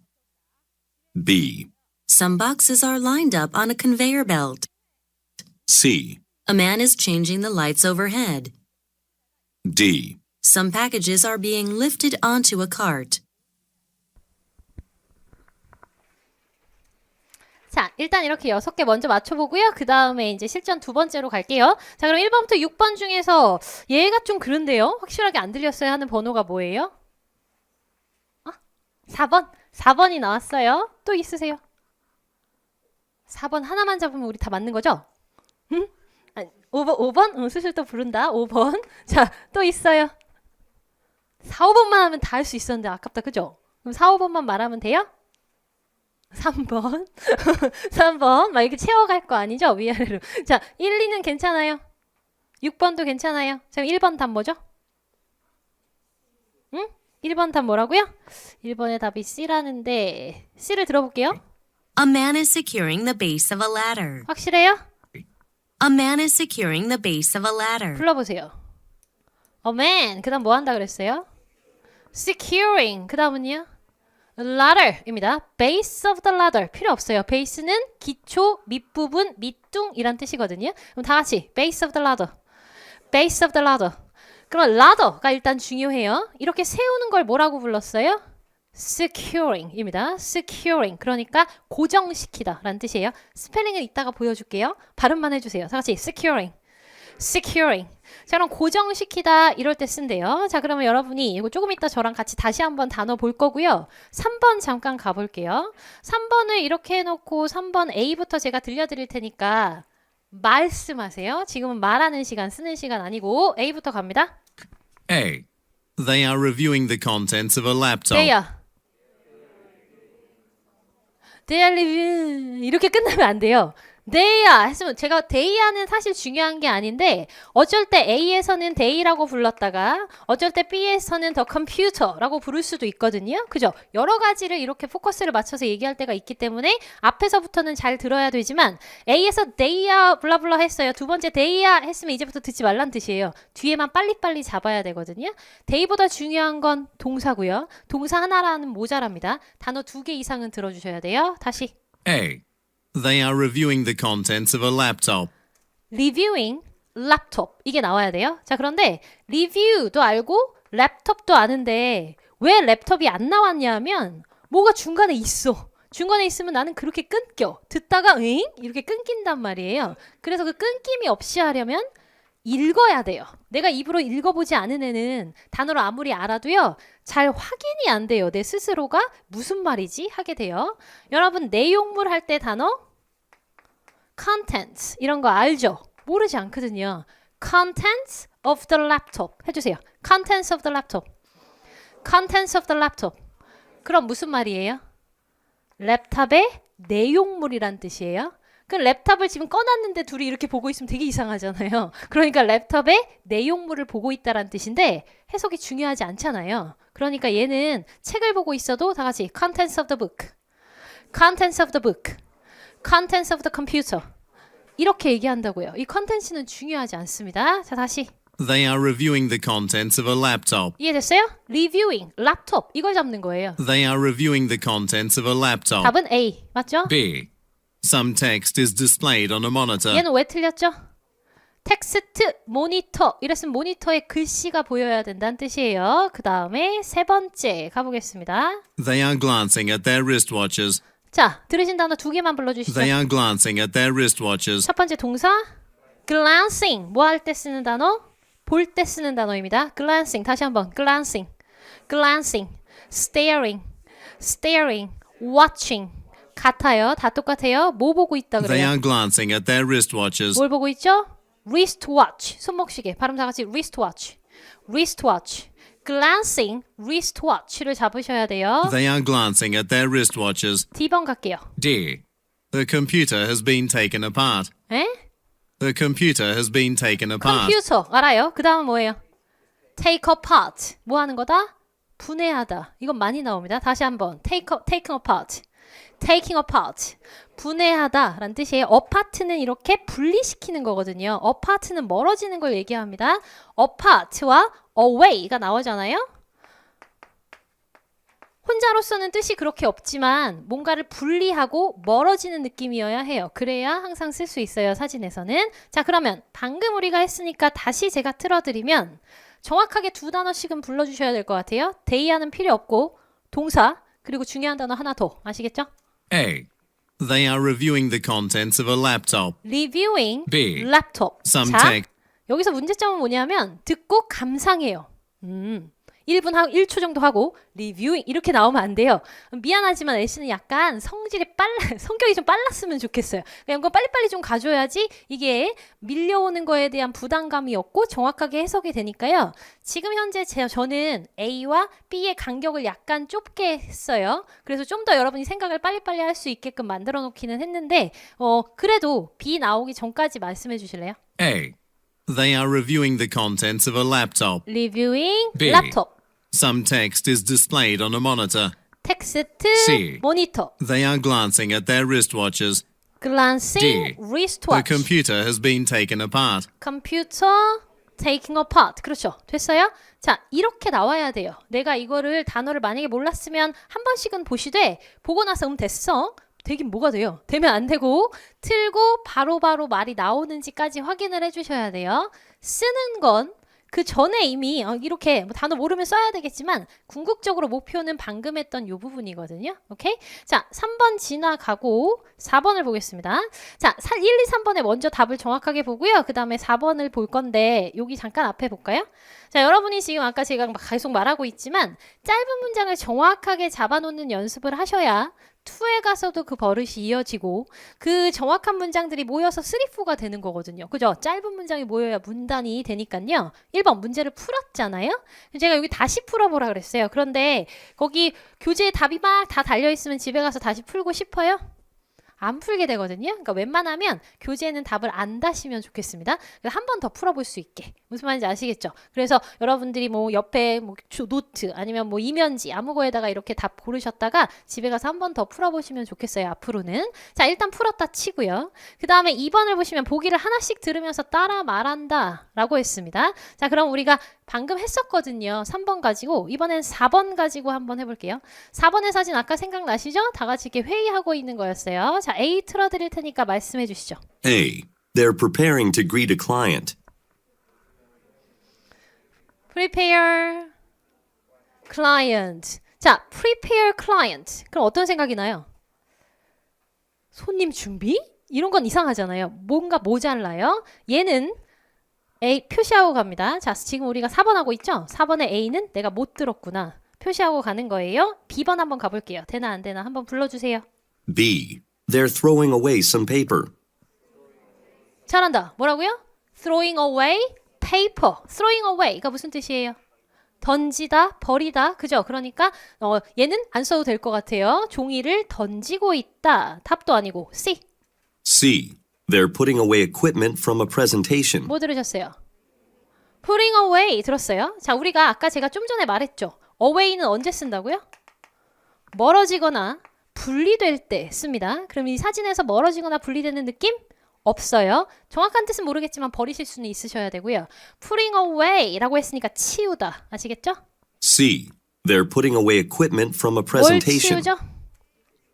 B. Some boxes are lined up on a conveyor belt. C. A man is changing the lights overhead. D. Some packages are being lifted onto a cart. 자, 일단 이렇게 6개 먼저 맞춰보고요. 그 다음에 이제 실전 두 번째로 갈게요. 자, 그럼 1번부터 6번 중에서 얘가 좀 그런데요. 확실하게 안 들렸어요 하는 번호가 뭐예요? 4번? 4번이 나왔어요. 또 있으세요? 4번 하나만 잡으면 우리 다 맞는 거죠? 응? 5번? 응, 슬슬 또 부른다. 5번. 자, 또 있어요. 4, 5번만 하면 다 할 수 있었는데 아깝다. 그죠? 그럼 4, 5번만 말하면 돼요? 3번. 3번. 막 이렇게 채워갈 거 아니죠? 위아래로. 자, 1, 2는 괜찮아요. 6번도 괜찮아요. 자, 1번 답 뭐죠? 응? 1번 답 뭐라고요? 1번의 답이 C라는데 C를 들어볼게요. A man is securing the base of a ladder. 확실해요? A man is securing the base of a ladder. 불러보세요. A man. 그 다음 뭐 한다 그랬어요? Securing. 그 다음은요? Ladder입니다. Base of the ladder. 필요 없어요. base는 기초, 밑부분, 밑둥이란 뜻이거든요. 그럼 다 같이 base of the ladder. base of the ladder. 그럼 ladder가 일단 중요해요. 이렇게 세우는 걸 뭐라고 불렀어요? securing입니다. securing. 그러니까 고정시키다 라는 뜻이에요. 스펠링은 이따가 보여줄게요. 발음만 해주세요. 다 같이 securing. securing. 자, 그럼 고정시키다 이럴 때 쓴대요. 자, 그러면 여러분이 이거 조금 이따 저랑 같이 다시 한번 단어 볼 거고요. 3번 잠깐 가볼게요. 3번을 이렇게 해놓고 3번 A부터 제가 들려드릴 테니까 말씀하세요. 지금은 말하는 시간, 쓰는 시간 아니고 A부터 갑니다. A. They are reviewing the contents of a laptop. They are reviewing. 이렇게 끝나면 안 돼요. They are 했으면 제가 they are는 사실 중요한 게 아닌데 어쩔 때 A에서는 they라고 불렀다가 어쩔 때 B에서는 the computer라고 부를 수도 있거든요. 그죠? 여러 가지를 이렇게 포커스를 맞춰서 얘기할 때가 있기 때문에 앞에서부터는 잘 들어야 되지만 A에서 they are 블라블라 했어요. 두 번째 they are 했으면 이제부터 듣지 말란 뜻이에요. 뒤에만 빨리빨리 잡아야 되거든요. they보다 중요한 건 동사고요. 동사 하나라는 모자랍니다. 단어 2개 이상은 들어주셔야 돼요. 다시. A. They are reviewing the contents of a laptop. reviewing laptop 이게 나와야 돼요. 자, 그런데 review도 알고 랩톱도 아는데 왜 랩톱이 안 나왔냐 하면 뭐가 중간에 있어. 중간에 있으면 나는 그렇게 끊겨. 듣다가 응? 이렇게 끊긴단 말이에요. 그래서 그 끊김이 없이 하려면 읽어야 돼요. 내가 입으로 읽어보지 않은 애는 단어를 아무리 알아도요. 잘 확인이 안 돼요. 내 스스로가 무슨 말이지? 하게 돼요. 여러분 내용물 할 때 단어 contents 이런 거 알죠? 모르지 않거든요. contents of the laptop 해주세요. contents of the laptop. contents of the laptop. 그럼 무슨 말이에요? 랩탑의 내용물이란 뜻이에요. 그 랩탑을 지금 꺼놨는데 둘이 이렇게 보고 있으면 되게 이상하잖아요. 그러니까 랩탑의 내용물을 보고 있다란 뜻인데 해석이 중요하지 않잖아요. 그러니까 얘는 책을 보고 있어도 다 같이 contents of the book, contents of the book, contents of the computer 이렇게 얘기한다고요. 이 컨텐츠는 중요하지 않습니다. 자, 다시. They are reviewing the contents of a laptop. 이해됐어요? reviewing, laptop 이걸 잡는 거예요. They are reviewing the contents of a laptop. 답은 A 맞죠? B. Some text is displayed on a monitor. 얘는 왜 틀렸죠? 텍스트 모니터 이랬으면 모니터에 글씨가 보여야 된다는 뜻이에요. 그 다음에 세 번째 가보겠습니다. They are glancing at their wristwatches. 자, 들으신 단어 2개만 불러주시죠. They are glancing at their wristwatches. 첫 번째 동사 glancing 뭐 할 때 쓰는 단어? 볼 때 쓰는 단어입니다. glancing 다시 한번 glancing, glancing, staring, staring, watching 같아요. 다 똑같아요. 뭐 보고 있다 They 그래요? are glancing at their wristwatches. 뭘 보고 있죠? wristwatch 손목시계 발음 다 같이 wristwatch, wristwatch, glancing wristwatch를 잡으셔야 돼요. They are glancing at their wristwatches. D번 갈게요. D. The computer has been taken apart. 에? The computer has been taken apart. 컴퓨터 알아요? 그 다음은 뭐예요? take apart 뭐 하는 거다? 분해하다. 이건 많이 나옵니다. 다시 한번 taking apart, taking apart 분해하다 라는 뜻이에요. apart는 이렇게 분리시키는 거거든요. apart는 멀어지는 걸 얘기합니다. apart와 away가 나오잖아요. 혼자로서는 뜻이 그렇게 없지만 뭔가를 분리하고 멀어지는 느낌이어야 해요. 그래야 항상 쓸 수 있어요. 사진에서는. 자, 그러면 방금 우리가 했으니까 다시 제가 틀어드리면 정확하게 2단어씩은 불러주셔야 될 것 같아요. 데이하는 필요 없고 동사 그리고 중요한 단어 하나 더 아시겠죠? A. They are reviewing the contents of a laptop. reviewing B. laptop. Some 자, text. 여기서 문제점은 뭐냐면 듣고 감상해요. 1분 하고 1초 정도 하고 리뷰잉 이렇게 나오면 안 돼요. 미안하지만 애쉬는 약간 성격이 좀 빨랐으면 좋겠어요. 그냥 이거 빨리빨리 좀 가줘야지 이게 밀려오는 거에 대한 부담감이 없고 정확하게 해석이 되니까요. 지금 현재 저는 A와 B의 간격을 약간 좁게 했어요. 그래서 좀 더 여러분이 생각을 빨리빨리 할 수 있게끔 만들어 놓기는 했는데 그래도 B 나오기 전까지 말씀해 주실래요? A. They are reviewing the contents of a laptop. 리뷰잉 B. 랩톱 Some text is displayed on a monitor. 텍스트 C. 모니터 They are glancing at their wristwatches. glancing D. The wristwatch computer has been taken apart. 컴퓨터 taking apart 그렇죠 됐어요? 자 이렇게 나와야 돼요. 내가 이거를 단어를 만약에 몰랐으면 한 번씩은 보시되 보고 나서 됐어 되긴 뭐가 돼요? 되면 안 되고 틀고 바로바로 말이 나오는지까지 확인을 해주셔야 돼요. 쓰는 건 그 전에 이미 이렇게 단어 모르면 써야 되겠지만 궁극적으로 목표는 방금 했던 요 부분이거든요. 오케이? 자 3번 지나가고 4번을 보겠습니다. 자 1, 2, 3번에 먼저 답을 정확하게 보고요. 그 다음에 4번을 볼 건데 여기 잠깐 앞에 볼까요? 자 여러분이 지금 아까 제가 계속 말하고 있지만 짧은 문장을 정확하게 잡아놓는 연습을 하셔야 2에 가서도 그 버릇이 이어지고 그 정확한 문장들이 모여서 3, 4가 되는 거거든요. 그죠? 짧은 문장이 모여야 문단이 되니까요. 1번 문제를 풀었잖아요. 제가 여기 다시 풀어보라 그랬어요. 그런데 거기 교재에 답이 막 다 달려있으면 집에 가서 다시 풀고 싶어요? 안 풀게 되거든요. 그러니까 웬만하면 교재에는 답을 안 다시면 좋겠습니다. 한 번 더 풀어볼 수 있게. 무슨 말인지 아시겠죠? 그래서 여러분들이 뭐 옆에 뭐 노트 아니면 뭐 이면지 아무 거에다가 이렇게 답 고르셨다가 집에 가서 한 번 더 풀어보시면 좋겠어요. 앞으로는. 자, 일단 풀었다 치고요. 그 다음에 2번을 보시면 보기를 하나씩 들으면서 따라 말한다 라고 했습니다. 자, 그럼 우리가 방금 했었거든요. 3번 가지고 이번엔 4번 가지고 한번 해볼게요. 4번의 사진 아까 생각나시죠? 다 같이 이렇게 회의하고 있는 거였어요. 자, A 틀어드릴 테니까 말씀해 주시죠. A. They're preparing to greet a client. Prepare client. 자, prepare client. 그럼 어떤 생각이 나요? 손님 준비? 이런 건 이상하잖아요. 뭔가 모자라요. 얘는 A 표시하고 갑니다. 자, 지금 우리가 4번 하고 있죠? 4번의 A는 내가 못 들었구나. 표시하고 가는 거예요. B번 한번 가볼게요. 되나 안 되나 한번 불러주세요. B. They're throwing away some paper. 잘한다. 뭐라고요? Throwing away paper. Throwing away가 무슨 뜻이에요? 던지다, 버리다. 그죠? 그러니까 얘는 안 써도 될 것 같아요. 종이를 던지고 있다. 답도 아니고 C. C. They're putting away equipment from a presentation. 뭐 들으셨어요? Putting away 들었어요? 자, 우리가 아까 제가 좀 전에 말했죠. away는 언제 쓴다고요? 멀어지거나 분리될 때 씁니다. 그럼 이 사진에서 멀어지거나 분리되는 느낌? 없어요. 정확한 뜻은 모르겠지만 버리실 수는 있으셔야 되고요. Putting away라고 했으니까 치우다. 아시겠죠? C. They're putting away equipment from a 뭘 presentation. 치우죠?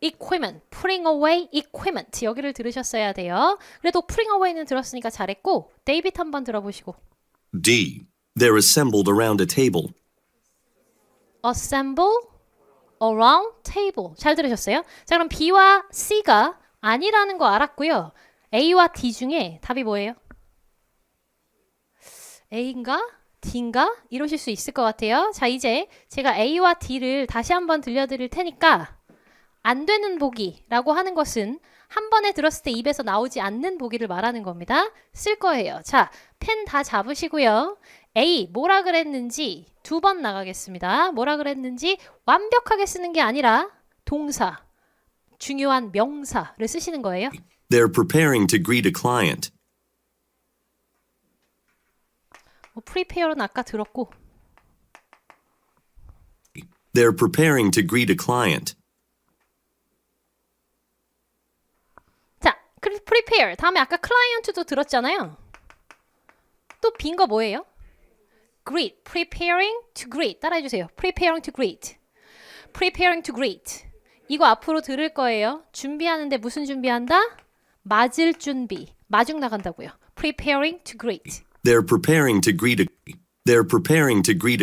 equipment, putting away equipment 여기를 들으셨어야 돼요. 그래도 putting away는 들었으니까 잘했고 데이빗 한번 들어보시고 D. They're assembled around a table. assemble around table 잘 들으셨어요? 자, 그럼 B와 C가 아니라는 거 알았고요. A와 D 중에 답이 뭐예요? A인가? D인가? 이러실 수 있을 것 같아요. 자, 이제 제가 A와 D를 다시 한번 들려드릴 테니까 안 되는 보기라고 하는 것은 한 번에 들었을 때 입에서 나오지 않는 보기를 말하는 겁니다. 쓸 거예요. 자, 펜 다 잡으시고요. A, 뭐라 그랬는지 2번 나가겠습니다. 뭐라 그랬는지 완벽하게 쓰는 게 아니라 동사, 중요한 명사를 쓰시는 거예요. They're preparing to greet a client. prepare는 아까 들었고 They're preparing to greet a client. 자, prepare 다음에 아까 client도 들었잖아요. 또 빈 거 뭐예요? greet, preparing to greet 따라해주세요. preparing to greet, preparing to greet 이거 앞으로 들을 거예요. 준비하는데 무슨 준비한다? 맞을 준비, 마중 나간다고요. preparing to greet They're preparing to greet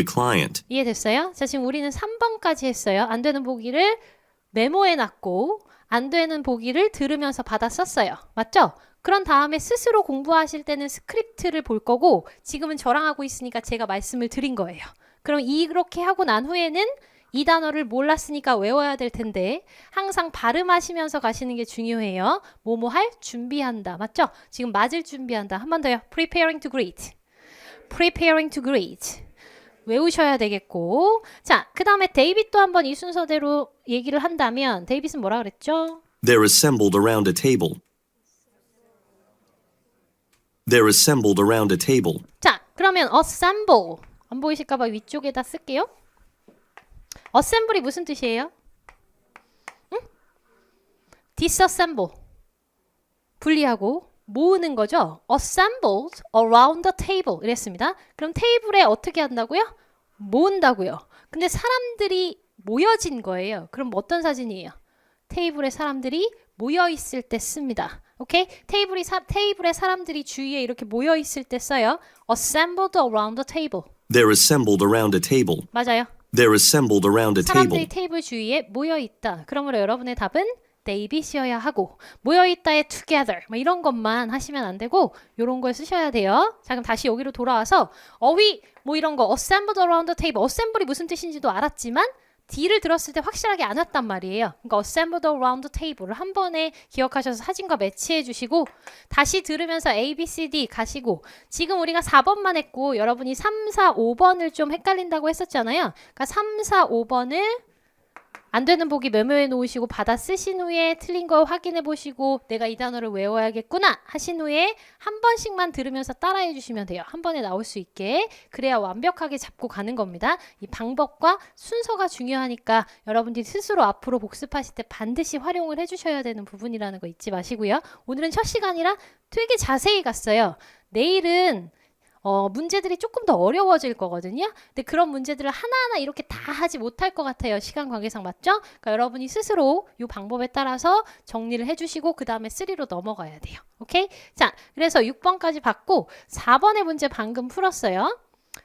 a client. 이해됐어요? 자, 지금 우리는 3번까지 했어요. 안 되는 보기를 메모해놨고 안 되는 보기를 들으면서 받아 썼어요. 맞죠? 그런 다음에 스스로 공부하실 때는 스크립트를 볼 거고 지금은 저랑 하고 있으니까 제가 말씀을 드린 거예요. 그럼 이렇게 하고 난 후에는 이 단어를 몰랐으니까 외워야 될 텐데 항상 발음하시면서 가시는 게 중요해요. 뭐뭐 할 준비한다. 맞죠? 지금 맞을 준비한다. 한 번 더요. Preparing to greet. Preparing to greet. 외우셔야 되겠고 자, 그 다음에 데이빗도 한번 이 순서대로 얘기를 한다면 데이빗은 뭐라 그랬죠? They're assembled around a table. They're assembled around a table. 자, 그러면 assemble 안 보이실까 봐 위쪽에다 쓸게요. assemble이 무슨 뜻이에요? 응? disassemble 분리하고 모으는 거죠. assembled around the table 이랬습니다. 그럼 테이블에 어떻게 한다고요? 모은다고요. 근데 사람들이 모여진 거예요. 그럼 어떤 사진이에요? 테이블에 사람들이 모여 있을 때 씁니다. 오케이? 테이블에 사람들이 주위에 이렇게 모여 있을 때 써요. assembled around the table. They're assembled around a table. 맞아요. They're assembled around a 사람들이 table. 테이블 주위에 모여 있다. 그러므로 여러분의 답은 데이빗이어야 하고 모여 있다의 together 뭐 이런 것만 하시면 안 되고 이런 걸 쓰셔야 돼요. 자, 그럼 다시 여기로 돌아와서 어휘 뭐 이런 거 assembled around the table. assemble이 무슨 뜻인지도 알았지만 D를 들었을 때 확실하게 안 왔단 말이에요. 그러니까 assembled around the table을 한 번에 기억하셔서 사진과 매치해 주시고 다시 들으면서 A, B, C, D 가시고 지금 우리가 4번만 했고 여러분이 3, 4, 5번을 좀 헷갈린다고 했었잖아요. 그러니까 3, 4, 5번을 안 되는 보기 메모해 놓으시고 받아 쓰신 후에 틀린 거 확인해 보시고 내가 이 단어를 외워야겠구나 하신 후에 한 번씩만 들으면서 따라해 주시면 돼요. 한 번에 나올 수 있게. 그래야 완벽하게 잡고 가는 겁니다. 이 방법과 순서가 중요하니까 여러분들이 스스로 앞으로 복습하실 때 반드시 활용을 해 주셔야 되는 부분이라는 거 잊지 마시고요. 오늘은 첫 시간이라 되게 자세히 갔어요. 내일은 문제들이 조금 더 어려워질 거거든요. 근데 그런 문제들을 하나하나 이렇게 다 하지 못할 것 같아요. 시간 관계상 맞죠? 그러니까 여러분이 스스로 이 방법에 따라서 정리를 해주시고 그 다음에 3로 넘어가야 돼요. 오케이? 자, 그래서 6번까지 봤고 4번의 문제 방금 풀었어요.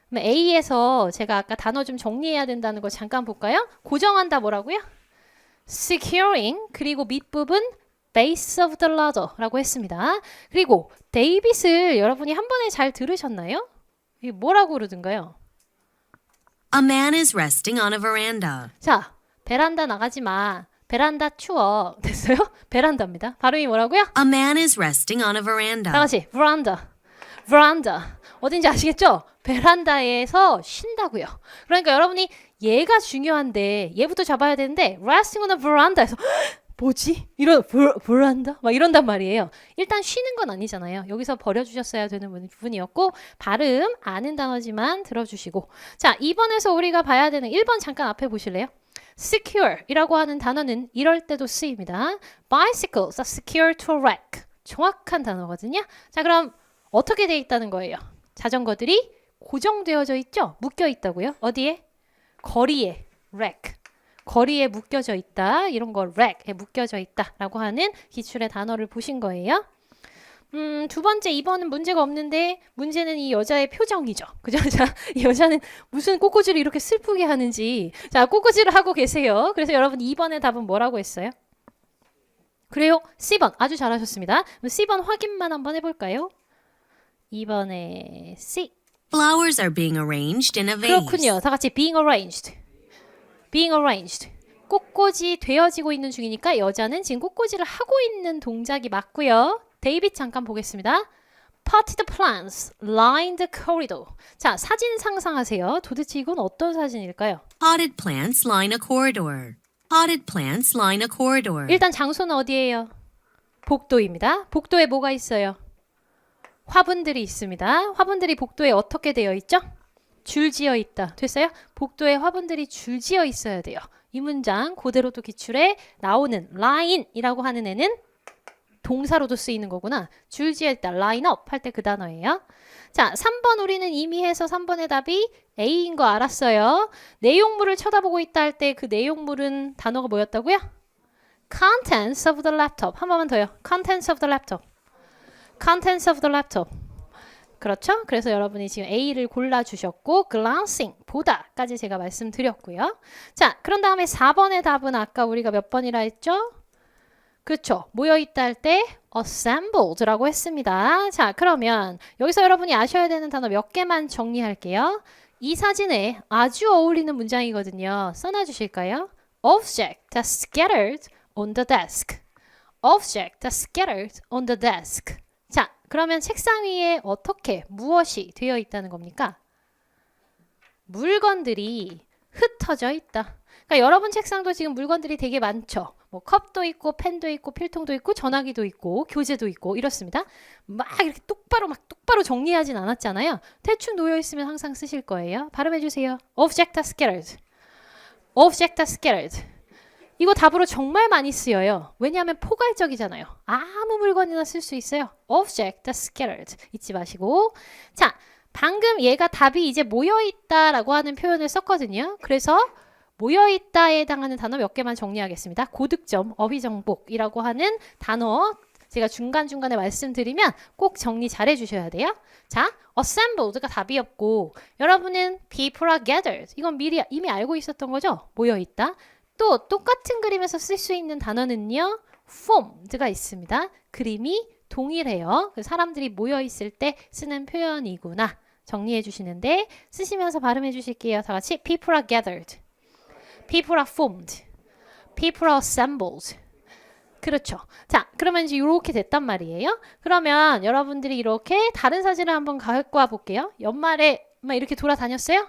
그럼 A에서 제가 아까 단어 좀 정리해야 된다는 거 잠깐 볼까요? 고정한다 뭐라고요? securing 그리고 밑부분 base of the ladder라고 했습니다. 그리고 데이빗을 여러분이 한 번에 잘 들으셨나요? 이게 뭐라고 그러던가요? A man is resting on a veranda. 자, 베란다 나가지 마. 베란다 추워. 됐어요? 베란다입니다. 발음이 뭐라고요? A man is resting on a veranda. 다 같이 veranda. veranda. 어딘지 아시겠죠? 베란다에서 쉰다고요. 그러니까 여러분이 얘가 중요한데 얘부터 잡아야 되는데 resting on a veranda에서 뭐지? 이런 베란다? 막 이런단 말이에요. 일단 쉬는 건 아니잖아요. 여기서 버려주셨어야 되는 부분이었고 발음 아는 단어지만 들어주시고 자 2번에서 우리가 봐야 되는 1번 잠깐 앞에 보실래요? secure 이라고 하는 단어는 이럴 때도 쓰입니다. bicycles are secure to a wreck. 정확한 단어거든요. 자 그럼 어떻게 돼 있다는 거예요? 자전거들이 고정되어져 있죠? 묶여 있다고요? 어디에? 거리에 wreck. 거리에 묶여져 있다. 이런 거 wreck에 묶여져 있다라고 하는 기출의 단어를 보신 거예요. 두 번째 2번은 문제가 없는데 문제는 이 여자의 표정이죠. 그죠? 자, 이 여자는 무슨 꽃꽂이를 이렇게 슬프게 하는지. 자, 꽃꽂이를 하고 계세요. 그래서 여러분 2번의 답은 뭐라고 했어요? 그래요? C번. 아주 잘하셨습니다. 그럼 C번 확인만 한번 해볼까요? 2번에 C. Flowers are being arranged in a vase. 그렇군요. 다 같이 being arranged. being arranged. 꽃꽂이 되어지고 있는 중이니까 여자는 지금 꽃꽂이를 하고 있는 동작이 맞고요. 데이빗 잠깐 보겠습니다. Potted plants line the corridor. 자, 사진 상상하세요. 도대체 이건 어떤 사진일까요? Potted plants line a corridor. Potted plants line a corridor. 일단 장소는 어디예요? 복도입니다. 복도에 뭐가 있어요? 화분들이 있습니다. 화분들이 복도에 어떻게 되어 있죠? 줄지어 있다. 됐어요? 복도에 화분들이 줄지어 있어야 돼요. 이 문장 그대로도 기출에 나오는 line이라고 하는 애는 동사로도 쓰이는 거구나. 줄지어 있다. line up 할 때 그 단어예요. 자, 3번 우리는 이미 해서 3번의 답이 A인 거 알았어요. 내용물을 쳐다보고 있다 할 때 그 내용물은 단어가 뭐였다고요? Contents of the laptop. 한 번만 더요. Contents of the laptop. Contents of the laptop. 그렇죠? 그래서 여러분이 지금 A를 골라주셨고 glancing, 보다까지 제가 말씀드렸고요. 자, 그런 다음에 4번의 답은 아까 우리가 몇 번이라 했죠? 그렇죠. 모여있다 할 때 assembled라고 했습니다. 자, 그러면 여기서 여러분이 아셔야 되는 단어 몇 개만 정리할게요. 이 사진에 아주 어울리는 문장이거든요. 써놔주실까요? Object that scattered on the desk. Object that scattered on the desk. 자, 그러면 책상 위에 어떻게, 무엇이 되어 있다는 겁니까? 물건들이 흩어져 있다. 그러니까 여러분 책상도 지금 물건들이 되게 많죠. 뭐 컵도 있고 펜도 있고 필통도 있고 전화기도 있고 교재도 있고 이렇습니다. 막 이렇게 똑바로 정리하진 않았잖아요. 대충 놓여 있으면 항상 쓰실 거예요. 발음해 주세요. Object are scattered. Object are scattered. 이거 답으로 정말 많이 쓰여요. 왜냐하면 포괄적이잖아요. 아무 물건이나 쓸 수 있어요. Object are scattered. 잊지 마시고. 자, 방금 얘가 답이 이제 모여있다라고 하는 표현을 썼거든요. 그래서 모여있다에 해당하는 단어 몇 개만 정리하겠습니다. 고득점, 어휘정복이라고 하는 단어 제가 중간중간에 말씀드리면 꼭 정리 잘 해주셔야 돼요. 자, assembled가 답이었고 여러분은 people are gathered. 이건 이미 알고 있었던 거죠? 모여있다. 또 똑같은 그림에서 쓸 수 있는 단어는요. formed가 있습니다. 그림이 동일해요. 사람들이 모여있을 때 쓰는 표현이구나. 정리해 주시는데 쓰시면서 발음해 주실게요. 다 같이 people are gathered. People are formed. People are assembled. 그렇죠. 자, 그러면 이제 이렇게 됐단 말이에요. 그러면 여러분들이 이렇게 다른 사진을 한번 갖고 와 볼게요. 연말에 막 이렇게 돌아다녔어요?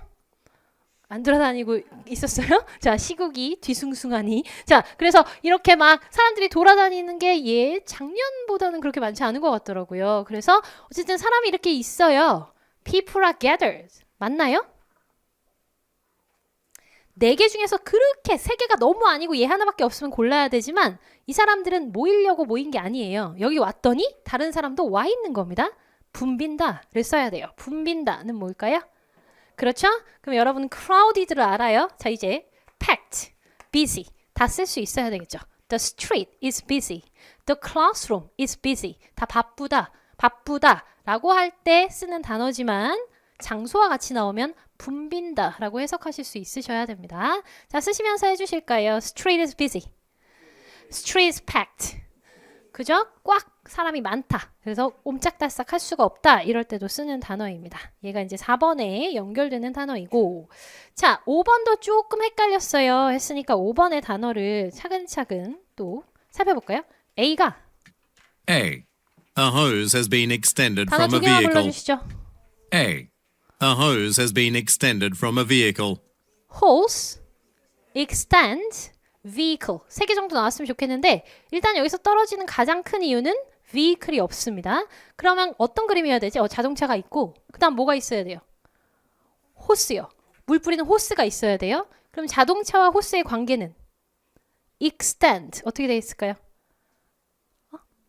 안 돌아다니고 있었어요? 자, 시국이 뒤숭숭하니. 자, 그래서 이렇게 막 사람들이 돌아다니는 게 작년보다는 그렇게 많지 않은 것 같더라고요. 그래서 어쨌든 사람이 이렇게 있어요. People are gathered. 맞나요? 4개 중에서 그렇게 3개가 너무 아니고 얘 하나밖에 없으면 골라야 되지만 이 사람들은 모이려고 모인 게 아니에요. 여기 왔더니 다른 사람도 와 있는 겁니다. 붐빈다를 써야 돼요. 붐빈다는 뭘까요? 그렇죠? 그럼 여러분 crowded를 알아요? 자, 이제 packed, busy 다 쓸 수 있어야 되겠죠. The street is busy. The classroom is busy. 다 바쁘다, 바쁘다라고 할 때 쓰는 단어지만 장소와 같이 나오면 붐빈다 라고 해석하실 수 있으셔야 됩니다. 자, 쓰시면서 해주실까요? Street is busy. Street is packed. 그죠? 꽉 사람이 많다. 그래서 옴짝달싹 할 수가 없다. 이럴 때도 쓰는 단어입니다. 얘가 이제 4번에 연결되는 단어이고, 자, 5번도 조금 헷갈렸어요 했으니까 5번의 단어를 차근차근 또 살펴볼까요? A가 A. A hose has been extended 단어 from a 두 개만 vehicle. 불러주시죠. A. A hose has been extended from a vehicle. hose, extend, vehicle 3개 정도 나왔으면 좋겠는데 일단 여기서 떨어지는 가장 큰 이유는 vehicle이 없습니다. 그러면 어떤 그림이어야 되지? 자동차가 있고 그 다음 뭐가 있어야 돼요? 호스요. 물 뿌리는 호스가 있어야 돼요. 그럼 자동차와 호스의 관계는 extend 어떻게 되어 있을까요?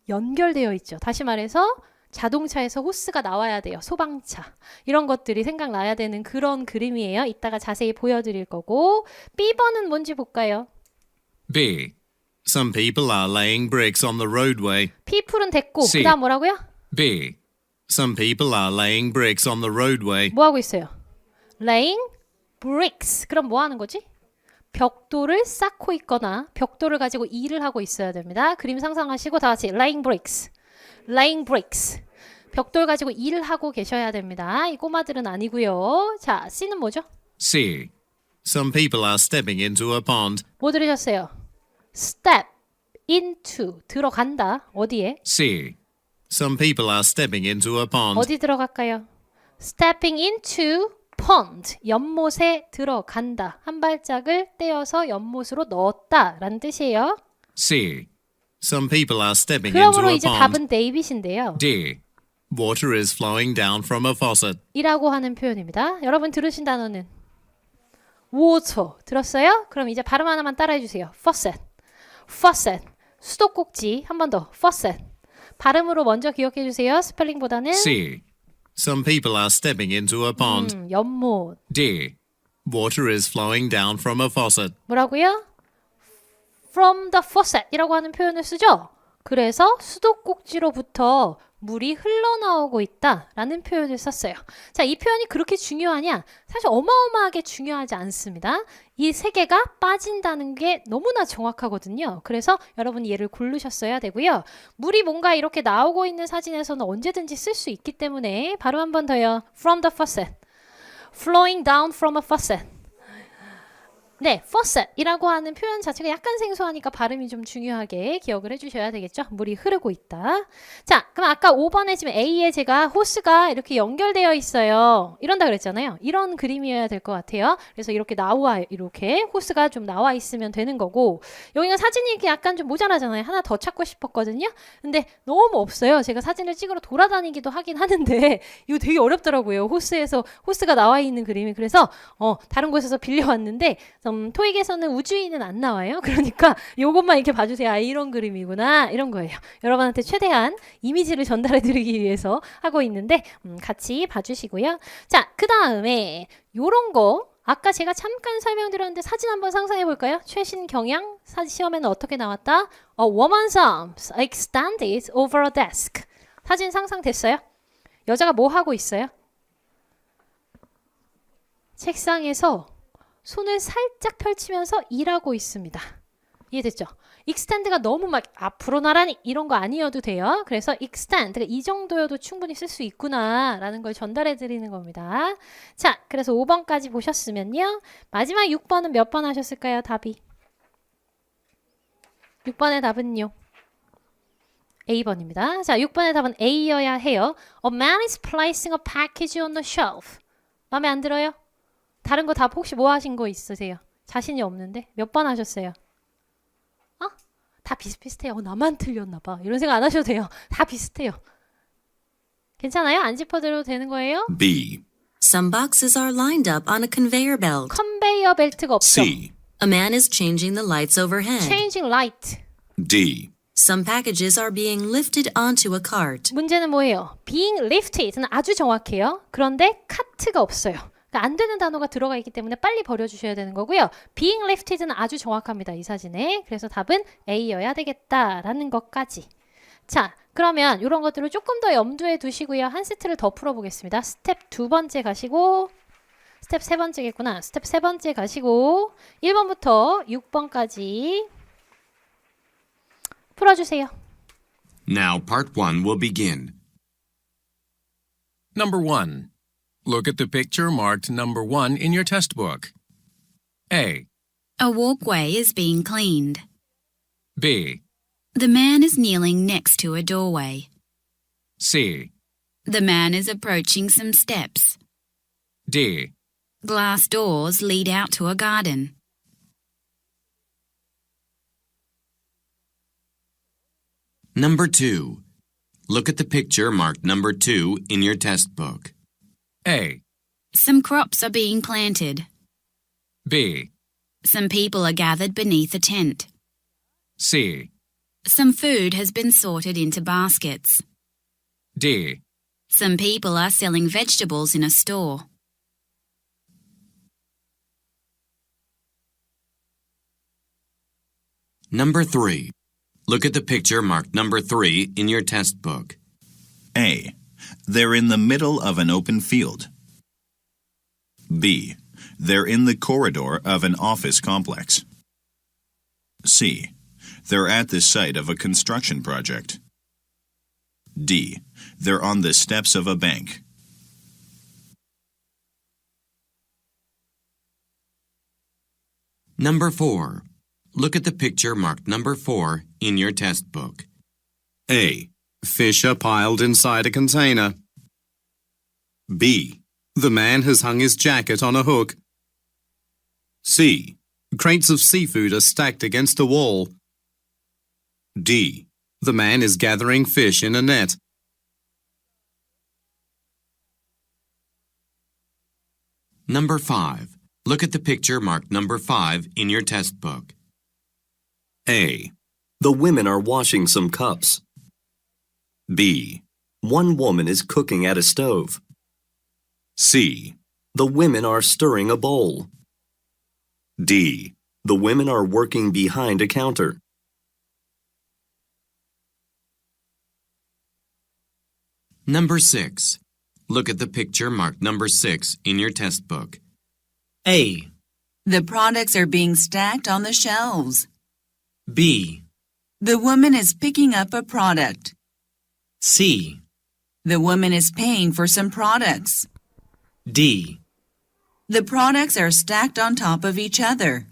연결되어 있죠. 다시 말해서 자동차에서 호스가 나와야 돼요. 소방차. 이런 것들이 생각나야 되는 그런 그림이에요. 이따가 자세히 보여드릴 거고. B번은 뭔지 볼까요? B. Some people are laying bricks on the roadway. People은 됐고 C. 그 다음 뭐라고요? B. Some people are laying bricks on the roadway. 뭐 하고 있어요? Laying bricks. 그럼 뭐 하는 거지? 벽돌을 쌓고 있거나 벽돌을 가지고 일을 하고 있어야 됩니다. 그림 상상하시고 다 같이 laying bricks. laying bricks. 벽돌 가지고 일을 하고 계셔야 됩니다. 이 꼬마들은 아니고요. 자, C는 뭐죠? C. Some people are stepping into a pond. 뭐 들으셨어요? step into 들어간다. 어디에? C. Some people are stepping into a pond. 어디 들어갈까요? stepping into pond 연못에 들어간다. 한 발짝을 떼어서 연못으로 넣었다 라는 뜻이에요. C. Some people are stepping into 그러므로 a 이제 pond. 답은 데이빗인데요. D. Water is flowing down from a faucet. 이라고 하는 표현입니다. 여러분 들으신 단어는 water 들었어요? 그럼 이제 발음 하나만 따라해 주세요. faucet, faucet 수도꼭지 한 번 더 faucet 발음으로 먼저 기억해 주세요. 스펠링보다는 C. Some people are stepping into a pond. 연못 D. Water is flowing down from a faucet. 뭐라고요? from the faucet 이라고 하는 표현을 쓰죠. 그래서 수도꼭지로부터 물이 흘러나오고 있다라는 표현을 썼어요. 자, 이 표현이 그렇게 중요하냐? 사실 어마어마하게 중요하지 않습니다. 이 3개가 빠진다는 게 너무나 정확하거든요. 그래서 여러분이 얘를 고르셨어야 되고요. 물이 뭔가 이렇게 나오고 있는 사진에서는 언제든지 쓸 수 있기 때문에 바로 한 번 더요. from the faucet. flowing down from a faucet. 네, faucet이라고 하는 표현 자체가 약간 생소하니까 발음이 좀 중요하게 기억을 해주셔야 되겠죠. 물이 흐르고 있다. 자, 그럼 아까 5번에 지금 A에 제가 호스가 이렇게 연결되어 있어요. 이런다 그랬잖아요. 이런 그림이어야 될 것 같아요. 그래서 이렇게 나와 이렇게 호스가 좀 나와 있으면 되는 거고 여기가 사진이 이렇게 약간 좀 모자라잖아요. 하나 더 찾고 싶었거든요. 근데 너무 없어요. 제가 사진을 찍으러 돌아다니기도 하긴 하는데 이거 되게 어렵더라고요. 호스에서 호스가 나와 있는 그림이. 그래서 다른 곳에서 빌려왔는데 토익에서는 우주인은 안 나와요. 그러니까 요것만 이렇게 봐주세요. 아, 이런 그림이구나. 이런 거예요. 여러분한테 최대한 이미지를 전달해 드리기 위해서 하고 있는데 같이 봐주시고요. 자, 그 다음에 요런 거 아까 제가 잠깐 설명드렸는데 사진 한번 상상해 볼까요? 최신 경향 시험에는 어떻게 나왔다? A woman's arms extended over a desk. 사진 상상됐어요? 여자가 뭐 하고 있어요? 책상에서 손을 살짝 펼치면서 일하고 있습니다. 이해됐죠? extend가 너무 막 앞으로 나란히 이런 거 아니어도 돼요. 그래서 extend, 이 정도여도 충분히 쓸 수 있구나라는 걸 전달해 드리는 겁니다. 자, 그래서 5번까지 보셨으면요. 마지막 6번은 몇 번 하셨을까요? 답이. 6번의 답은요. A번입니다. 자, 6번의 답은 A여야 해요. A man is placing a package on the shelf. 마음에 안 들어요? 다른 거 답 혹시 뭐 하신 거 있으세요? 자신이 없는데? 몇 번 하셨어요? 다 비슷비슷해요. 나만 틀렸나 봐. 이런 생각 안 하셔도 돼요. 다 비슷해요. 괜찮아요? 안 짚어드려도 되는 거예요? B. Some boxes are lined up on a conveyor belt. 컨베이어 벨트가 없죠. C. A man is changing the lights overhead. Changing light. D. Some packages are being lifted onto a cart. 문제는 뭐예요? Being lifted는 아주 정확해요. 그런데 카트가 없어요. 그러니까 안 되는 단어가 들어가 있기 때문에 빨리 버려주셔야 되는 거고요. Being lifted는 아주 정확합니다. 이 사진에. 그래서 답은 A여야 되겠다라는 것까지. 자, 그러면 이런 것들을 조금 더 염두에 두시고요. 한 세트를 더 풀어보겠습니다. 스텝 2번째 가시고 스텝 3번째겠구나. 스텝 3번째 가시고 1번부터 6번까지 풀어주세요. Now part 1 will begin. Number 1. Look at the picture marked number 1 in your test book. A. A walkway is being cleaned. B. The man is kneeling next to a doorway. C. The man is approaching some steps. D. Glass doors lead out to a garden. Number 2. Look at the picture marked number 2 in your test book. A. Some crops are being planted. B. Some people are gathered beneath a tent. C. Some food has been sorted into baskets. D. Some people are selling vegetables in a store. Number 3. Look at the picture marked number 3 in your test book. A. They're in the middle of an open field. B. They're in the corridor of an office complex. C. They're at the site of a construction project. D. They're on the steps of a bank. Number 4. Look at the picture marked number 4 in your test book. A. Fish are piled inside a container. B. The man has hung his jacket on a hook. C. Crates of seafood are stacked against a wall. D. The man is gathering fish in a net. Number 5. Look at the picture marked number 5 in your test book. A. The women are washing some cups. B. One woman is cooking at a stove. C. The women are stirring a bowl. D. The women are working behind a counter. Number 6. Look at the picture marked number 6 in your test book. A. The products are being stacked on the shelves. B. The woman is picking up a product. C. The woman is paying for some products. D. The products are stacked on top of each other.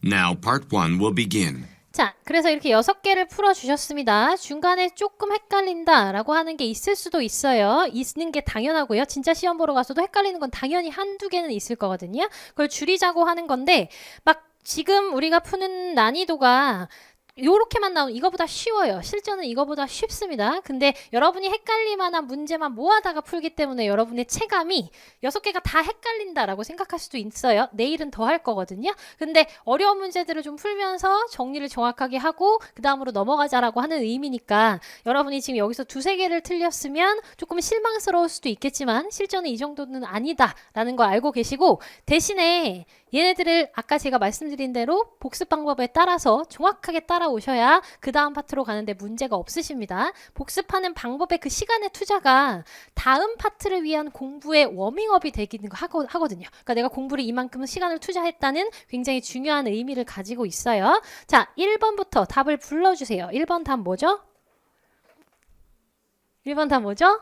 Now part 1 will begin. 자, 그래서 이렇게 6개를 풀어주셨습니다. 중간에 조금 헷갈린다라고 하는 게 있을 수도 있어요. 있는 게 당연하고요. 진짜 시험 보러 가서도 헷갈리는 건 당연히 한두 개는 있을 거거든요. 그걸 줄이자고 하는 건데 막 지금 우리가 푸는 난이도가 요렇게만 나오면 이거보다 쉬워요. 실전은 이거보다 쉽습니다. 근데 여러분이 헷갈릴 만한 문제만 모아다가 풀기 때문에 여러분의 체감이 6개가 다 헷갈린다라고 생각할 수도 있어요. 내일은 더 할 거거든요. 근데 어려운 문제들을 좀 풀면서 정리를 정확하게 하고 그 다음으로 넘어가자라고 하는 의미니까 여러분이 지금 여기서 2-3개를 틀렸으면 조금 실망스러울 수도 있겠지만 실전은 이 정도는 아니다라는 거 알고 계시고 대신에 얘네들을 아까 제가 말씀드린 대로 복습 방법에 따라서 정확하게 따라오셔야 그 다음 파트로 가는데 문제가 없으십니다. 복습하는 방법의 그 시간의 투자가 다음 파트를 위한 공부의 워밍업이 되기는 하거든요. 그러니까 내가 공부를 이만큼 시간을 투자했다는 굉장히 중요한 의미를 가지고 있어요. 자, 1번부터 답을 불러주세요. 1번 답 뭐죠? 1번 답 뭐죠?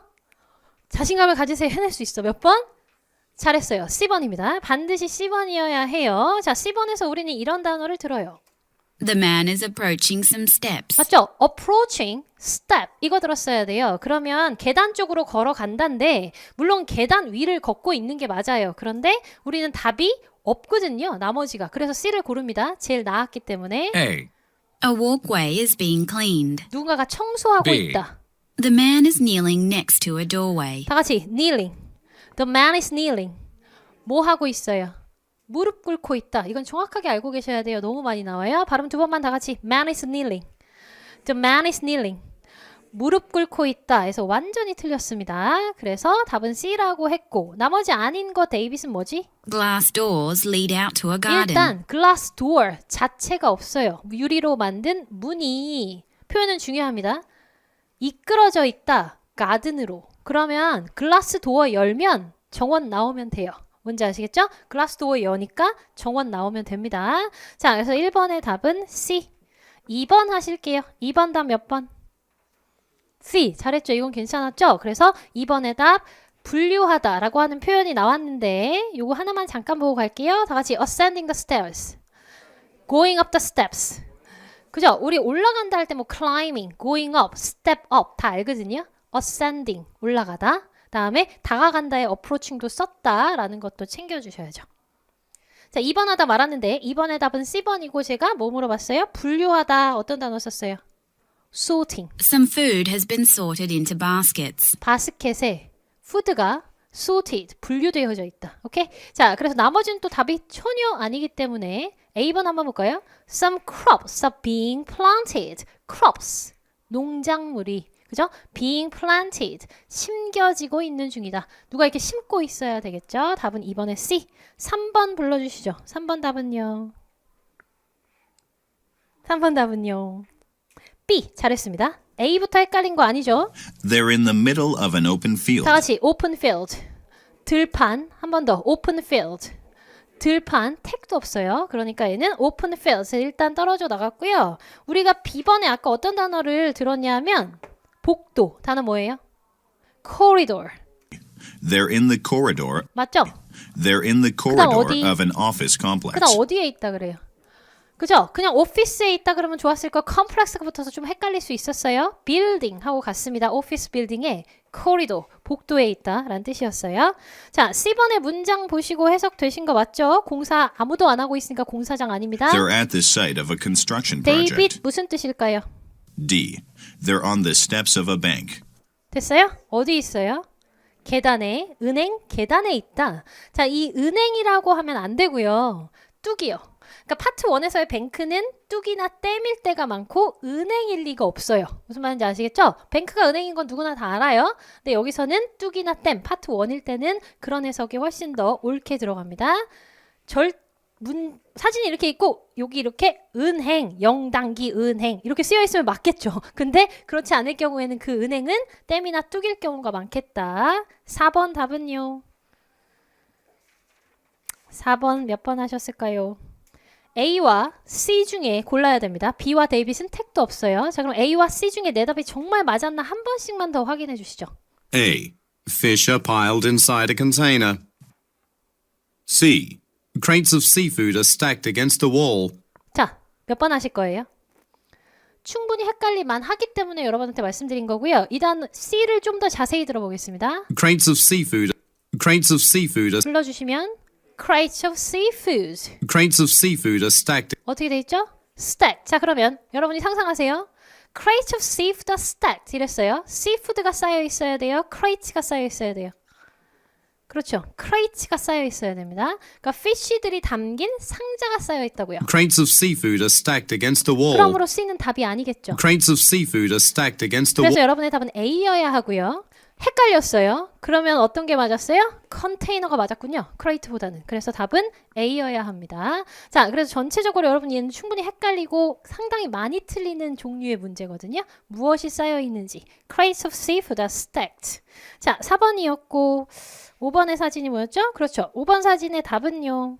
자신감을 가지세요. 해낼 수 있어. 몇 번? 잘했어요. C번입니다. 반드시 C번이어야 해요. 자, C번에서 우리는 이런 단어를 들어요. The man is approaching some steps. 맞죠? Approaching step 이거 들었어야 돼요. 그러면 계단 쪽으로 걸어간다인데 물론 계단 위를 걷고 있는 게 맞아요. 그런데 우리는 답이 없거든요. 나머지가. 그래서 C를 고릅니다. 제일 나았기 때문에. A. A walkway is being cleaned. 누군가가 청소하고 B. 있다. The man is kneeling next to a doorway. 다 같이 kneeling. The man is kneeling. 뭐 하고 있어요? 무릎 꿇고 있다. 이건 정확하게 알고 계셔야 돼요. 너무 많이 나와요. 발음 두 번만 다 같이. Man is kneeling. The man is kneeling. 무릎 꿇고 있다. 해서 완전히 틀렸습니다. 그래서 답은 C라고 했고 나머지 아닌 거 데이빗은 뭐지? Glass doors lead out to a garden. 일단 glass door 자체가 없어요. 유리로 만든 문이 표현은 중요합니다. 이끌어져 있다. 가든으로. 그러면 글라스 도어 열면 정원 나오면 돼요. 뭔지 아시겠죠? 글라스 도어 여니까 정원 나오면 됩니다. 자, 그래서 1번의 답은 C. 2번 하실게요. 2번 답 몇 번? C. 잘했죠? 이건 괜찮았죠? 그래서 2번의 답 분류하다 라고 하는 표현이 나왔는데 요거 하나만 잠깐 보고 갈게요. 다 같이 ascending the stairs. going up the steps. 그죠? 우리 올라간다 할 때 뭐 climbing, going up, step up 다 알거든요. ascending 올라가다. 다음에 다가간다의 approaching도 썼다라는 것도 챙겨주셔야죠. 자, 2번 하다 말았는데 2번의 답은 C번이고 제가 뭐 물어봤어요? 분류하다 어떤 단어 썼어요? sorting. Some food has been sorted into baskets. 바스켓에 푸드가 sorted, 분류되어져 있다. 오케이? 자, 그래서 나머지는 또 답이 전혀 아니기 때문에 A번 한번 볼까요? Some crops are being planted. crops, 농작물이 그죠? being planted, 심겨지고 있는 중이다. 누가 이렇게 심고 있어야 되겠죠? 답은 2번의 C. 3번 불러주시죠. 3번 답은요. 3번 답은요. B. 잘했습니다. A부터 헷갈린 거 아니죠? They're in the middle of an open field. 다 같이 open field. 들판. 한 번 더. open field. 들판. 택도 없어요. 그러니까 얘는 open field. 일단 떨어져 나갔고요. 우리가 B번에 아까 어떤 단어를 들었냐면 복도. 단어 뭐예요? corridor. They're in the corridor. 맞죠? They're in the 그다음 corridor 어디? of an office complex. 그다음 어디에 있다 그래요? 그죠? 그냥 오피스에 있다 그러면 좋았을 거 컴플렉스가 붙어서 좀 헷갈릴 수 있었어요. 빌딩 하고 갔습니다. 오피스 빌딩에 코리도, 복도에 있다라는 뜻이었어요. 자, C번의 문장 보시고 해석되신 거 맞죠? 공사 아무도 안 하고 있으니까 공사장 아닙니다. They're at the site of a construction project. 데이빗 무슨 뜻일까요? D. They're on the steps of a bank. 됐어요? 어디 있어요? 계단에, 은행 계단에 있다. 자, 이 은행이라고 하면 안 되고요. 뚝이요. 그러니까 파트 1에서의 뱅크는 뚝이나 댐일 때가 많고 은행일 리가 없어요. 무슨 말인지 아시겠죠? 뱅크가 은행인 건 누구나 다 알아요. 근데 여기서는 뚝이나 댐, 파트 1일 때는 그런 해석이 훨씬 더 옳게 들어갑니다. 사진이 이렇게 있고 여기 이렇게 은행, 영단기 은행 이렇게 쓰여 있으면 맞겠죠. 근데 그렇지 않을 경우에는 그 은행은 댐이나 뚝일 경우가 많겠다. 4번 답은요. 4번 몇 번 하셨을까요? A와 C 중에 골라야 됩니다. B와 데이빗은 택도 없어요. 자, 그럼 A와 C 중에 내 답이 정말 맞았나 한 번씩만 더 확인해 주시죠. A. Fish are piled inside a container. C. Crates of seafood are stacked against a wall. 자, 몇 번 하실 거예요? 충분히 헷갈릴만 하기 때문에 여러분한테 말씀드린 거고요. 이 단 C를 좀 더 자세히 들어보겠습니다. Crates of seafood are 불러주시면 crates of seafood. crates of seafood are stacked. 어떻게 돼 있죠? stack. 자, 그러면 여러분이 상상하세요. crates of seafood are stacked 이랬어요. seafood가 쌓여 있어야 돼요. crates가 쌓여 있어야 돼요. 그렇죠. crates가 쌓여 있어야 됩니다. 그러니까 fish들이 담긴 상자가 쌓여 있다고요. Crates of seafood are stacked against a wall. 그러므로 C는 답이 아니겠죠. Crates of seafood are stacked against a 그래서 wall. 여러분의 답은 A여야 하고요. 헷갈렸어요. 그러면 어떤 게 맞았어요? 컨테이너가 맞았군요. 크레이트보다는. 그래서 답은 A여야 합니다. 자, 그래서 전체적으로 여러분 얘는 충분히 헷갈리고 상당히 많이 틀리는 종류의 문제거든요. 무엇이 쌓여 있는지. Crates of seafood are stacked. 자, 4번이었고 5번의 사진이 뭐였죠? 그렇죠. 5번 사진의 답은요.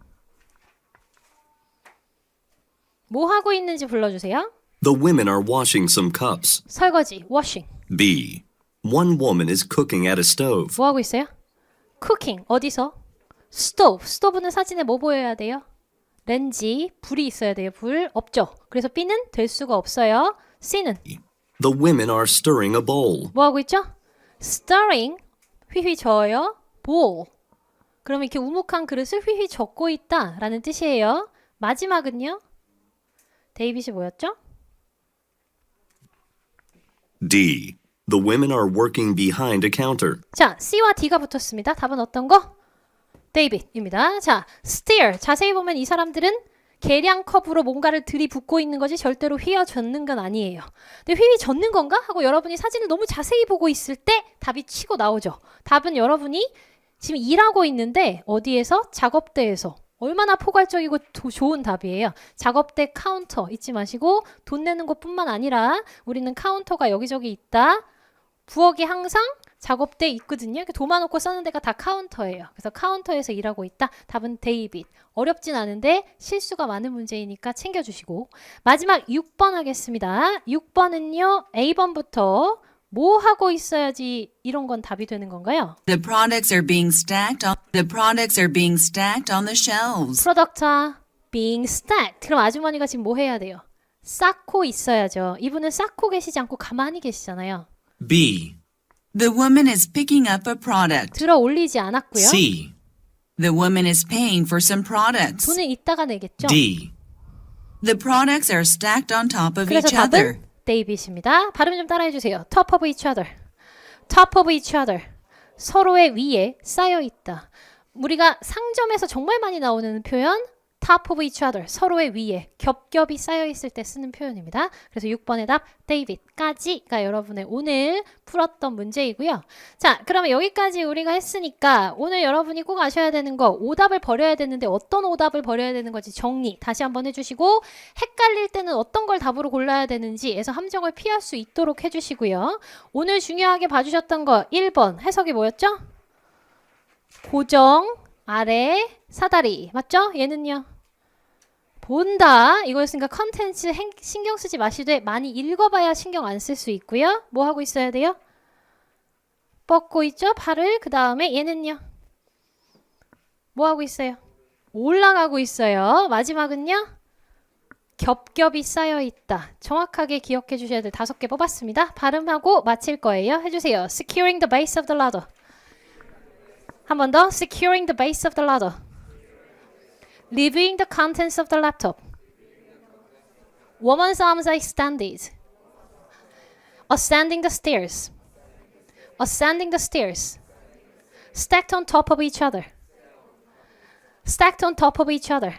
뭐 하고 있는지 불러주세요. The women are washing some cups. 설거지, washing. B. One woman is cooking at a stove. 뭐 하고 있어요? cooking. 어디서? stove. 스토브는 사진에 뭐 보여야 돼요? 렌지. 불이 있어야 돼요. 불. 없죠. 그래서 B는 될 수가 없어요. C는 The women are stirring a bowl. 뭐 하고 있죠? stirring. 휘휘 저어요. bowl. 그러면 이렇게 우묵한 그릇을 휘휘 젓고 있다 라는 뜻이에요. 마지막은요? 데이빗이 뭐였죠? D. The women are working behind a counter. 자, C와 D가 붙었습니다. 답은 어떤 거? 데이빗입니다. 자, steer. 자세히 보면 이 사람들은 계량컵으로 뭔가를 들이붓고 있는 거지 절대로 휘어젓는 건 아니에요. 근데 휘젓는 건가? 하고 여러분이 사진을 너무 자세히 보고 있을 때 답이 치고 나오죠. 답은 여러분이 지금 일하고 있는데 어디에서? 작업대에서. 얼마나 포괄적이고 좋은 답이에요. 작업대 카운터 잊지 마시고 돈 내는 것뿐만 아니라 우리는 카운터가 여기저기 있다. 부엌이 항상 작업대에 있거든요. 도마놓고 써는 데가 다 카운터예요. 그래서 카운터에서 일하고 있다. 답은 데이빗. 어렵진 않은데 실수가 많은 문제이니까 챙겨주시고 마지막 6번 하겠습니다. 6번은요. A번부터 뭐 하고 있어야지 이런 건 답이 되는 건가요? The products are being stacked on the shelves. 프로덕트 being stacked. 그럼 아주머니가 지금 뭐 해야 돼요? 쌓고 있어야죠. 이분은 쌓고 계시지 않고 가만히 계시잖아요. B, The woman is picking up a product. 들어 올리지 않았고요. C, The woman is paying for some products. 돈을 이따가 내겠죠. D, The products are stacked on top of 그래서 each other. 답은 데이빗입니다. 발음 좀 따라해 주세요. Top of each other. Top of each other. 서로의 위에 쌓여 있다. 우리가 상점에서 정말 많이 나오는 표현 top of each other. 서로의 위에 겹겹이 쌓여 있을 때 쓰는 표현입니다. 그래서 6번의 답 데이빗까지가 여러분의 오늘 풀었던 문제이고요. 자, 그러면 여기까지 우리가 했으니까 오늘 여러분이 꼭 아셔야 되는 거 오답을 버려야 되는데 어떤 오답을 버려야 되는 건지 정리 다시 한번 해주시고 헷갈릴 때는 어떤 걸 답으로 골라야 되는지에서 함정을 피할 수 있도록 해주시고요. 오늘 중요하게 봐주셨던 거 1번 해석이 뭐였죠? 고정, 아래, 사다리. 맞죠? 얘는요? 본다. 이거였으니까 컨텐츠 신경 쓰지 마시되 많이 읽어봐야 신경 안 쓸 수 있고요. 뭐 하고 있어야 돼요? 뻗고 있죠? 팔을. 그 다음에 얘는요? 뭐 하고 있어요? 올라가고 있어요. 마지막은요? 겹겹이 쌓여 있다. 정확하게 기억해 주셔야 될 5개 뽑았습니다. 발음하고 마칠 거예요. 해주세요. Securing the base of the ladder. 한 번 더. Securing the base of the ladder. Reviewing the contents of the laptop. Woman's arms are extended. Ascending the stairs. Ascending the stairs. Stacked on top of each other. Stacked on top of each other.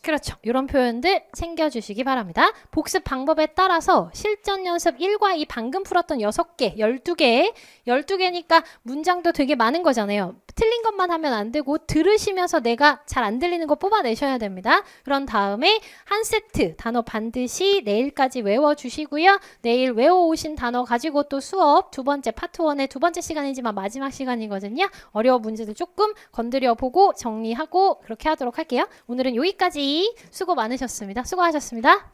그렇죠. 이런 표현들 챙겨주시기 바랍니다. 복습 방법에 따라서 실전 연습 1과 2 방금 풀었던 6개, 12개, 12개니까 문장도 되게 많은 거잖아요. 틀린 것만 하면 안 되고 들으시면서 내가 잘 안 들리는 거 뽑아내셔야 됩니다. 그런 다음에 한 세트 단어 반드시 내일까지 외워주시고요. 내일 외워오신 단어 가지고 또 수업 두 번째 파트 1의 두 번째 시간이지만 마지막 시간이거든요. 어려운 문제들 조금 건드려보고 정리하고 그렇게 하도록 할게요. 오늘은 여기까지 수고 많으셨습니다. 수고하셨습니다.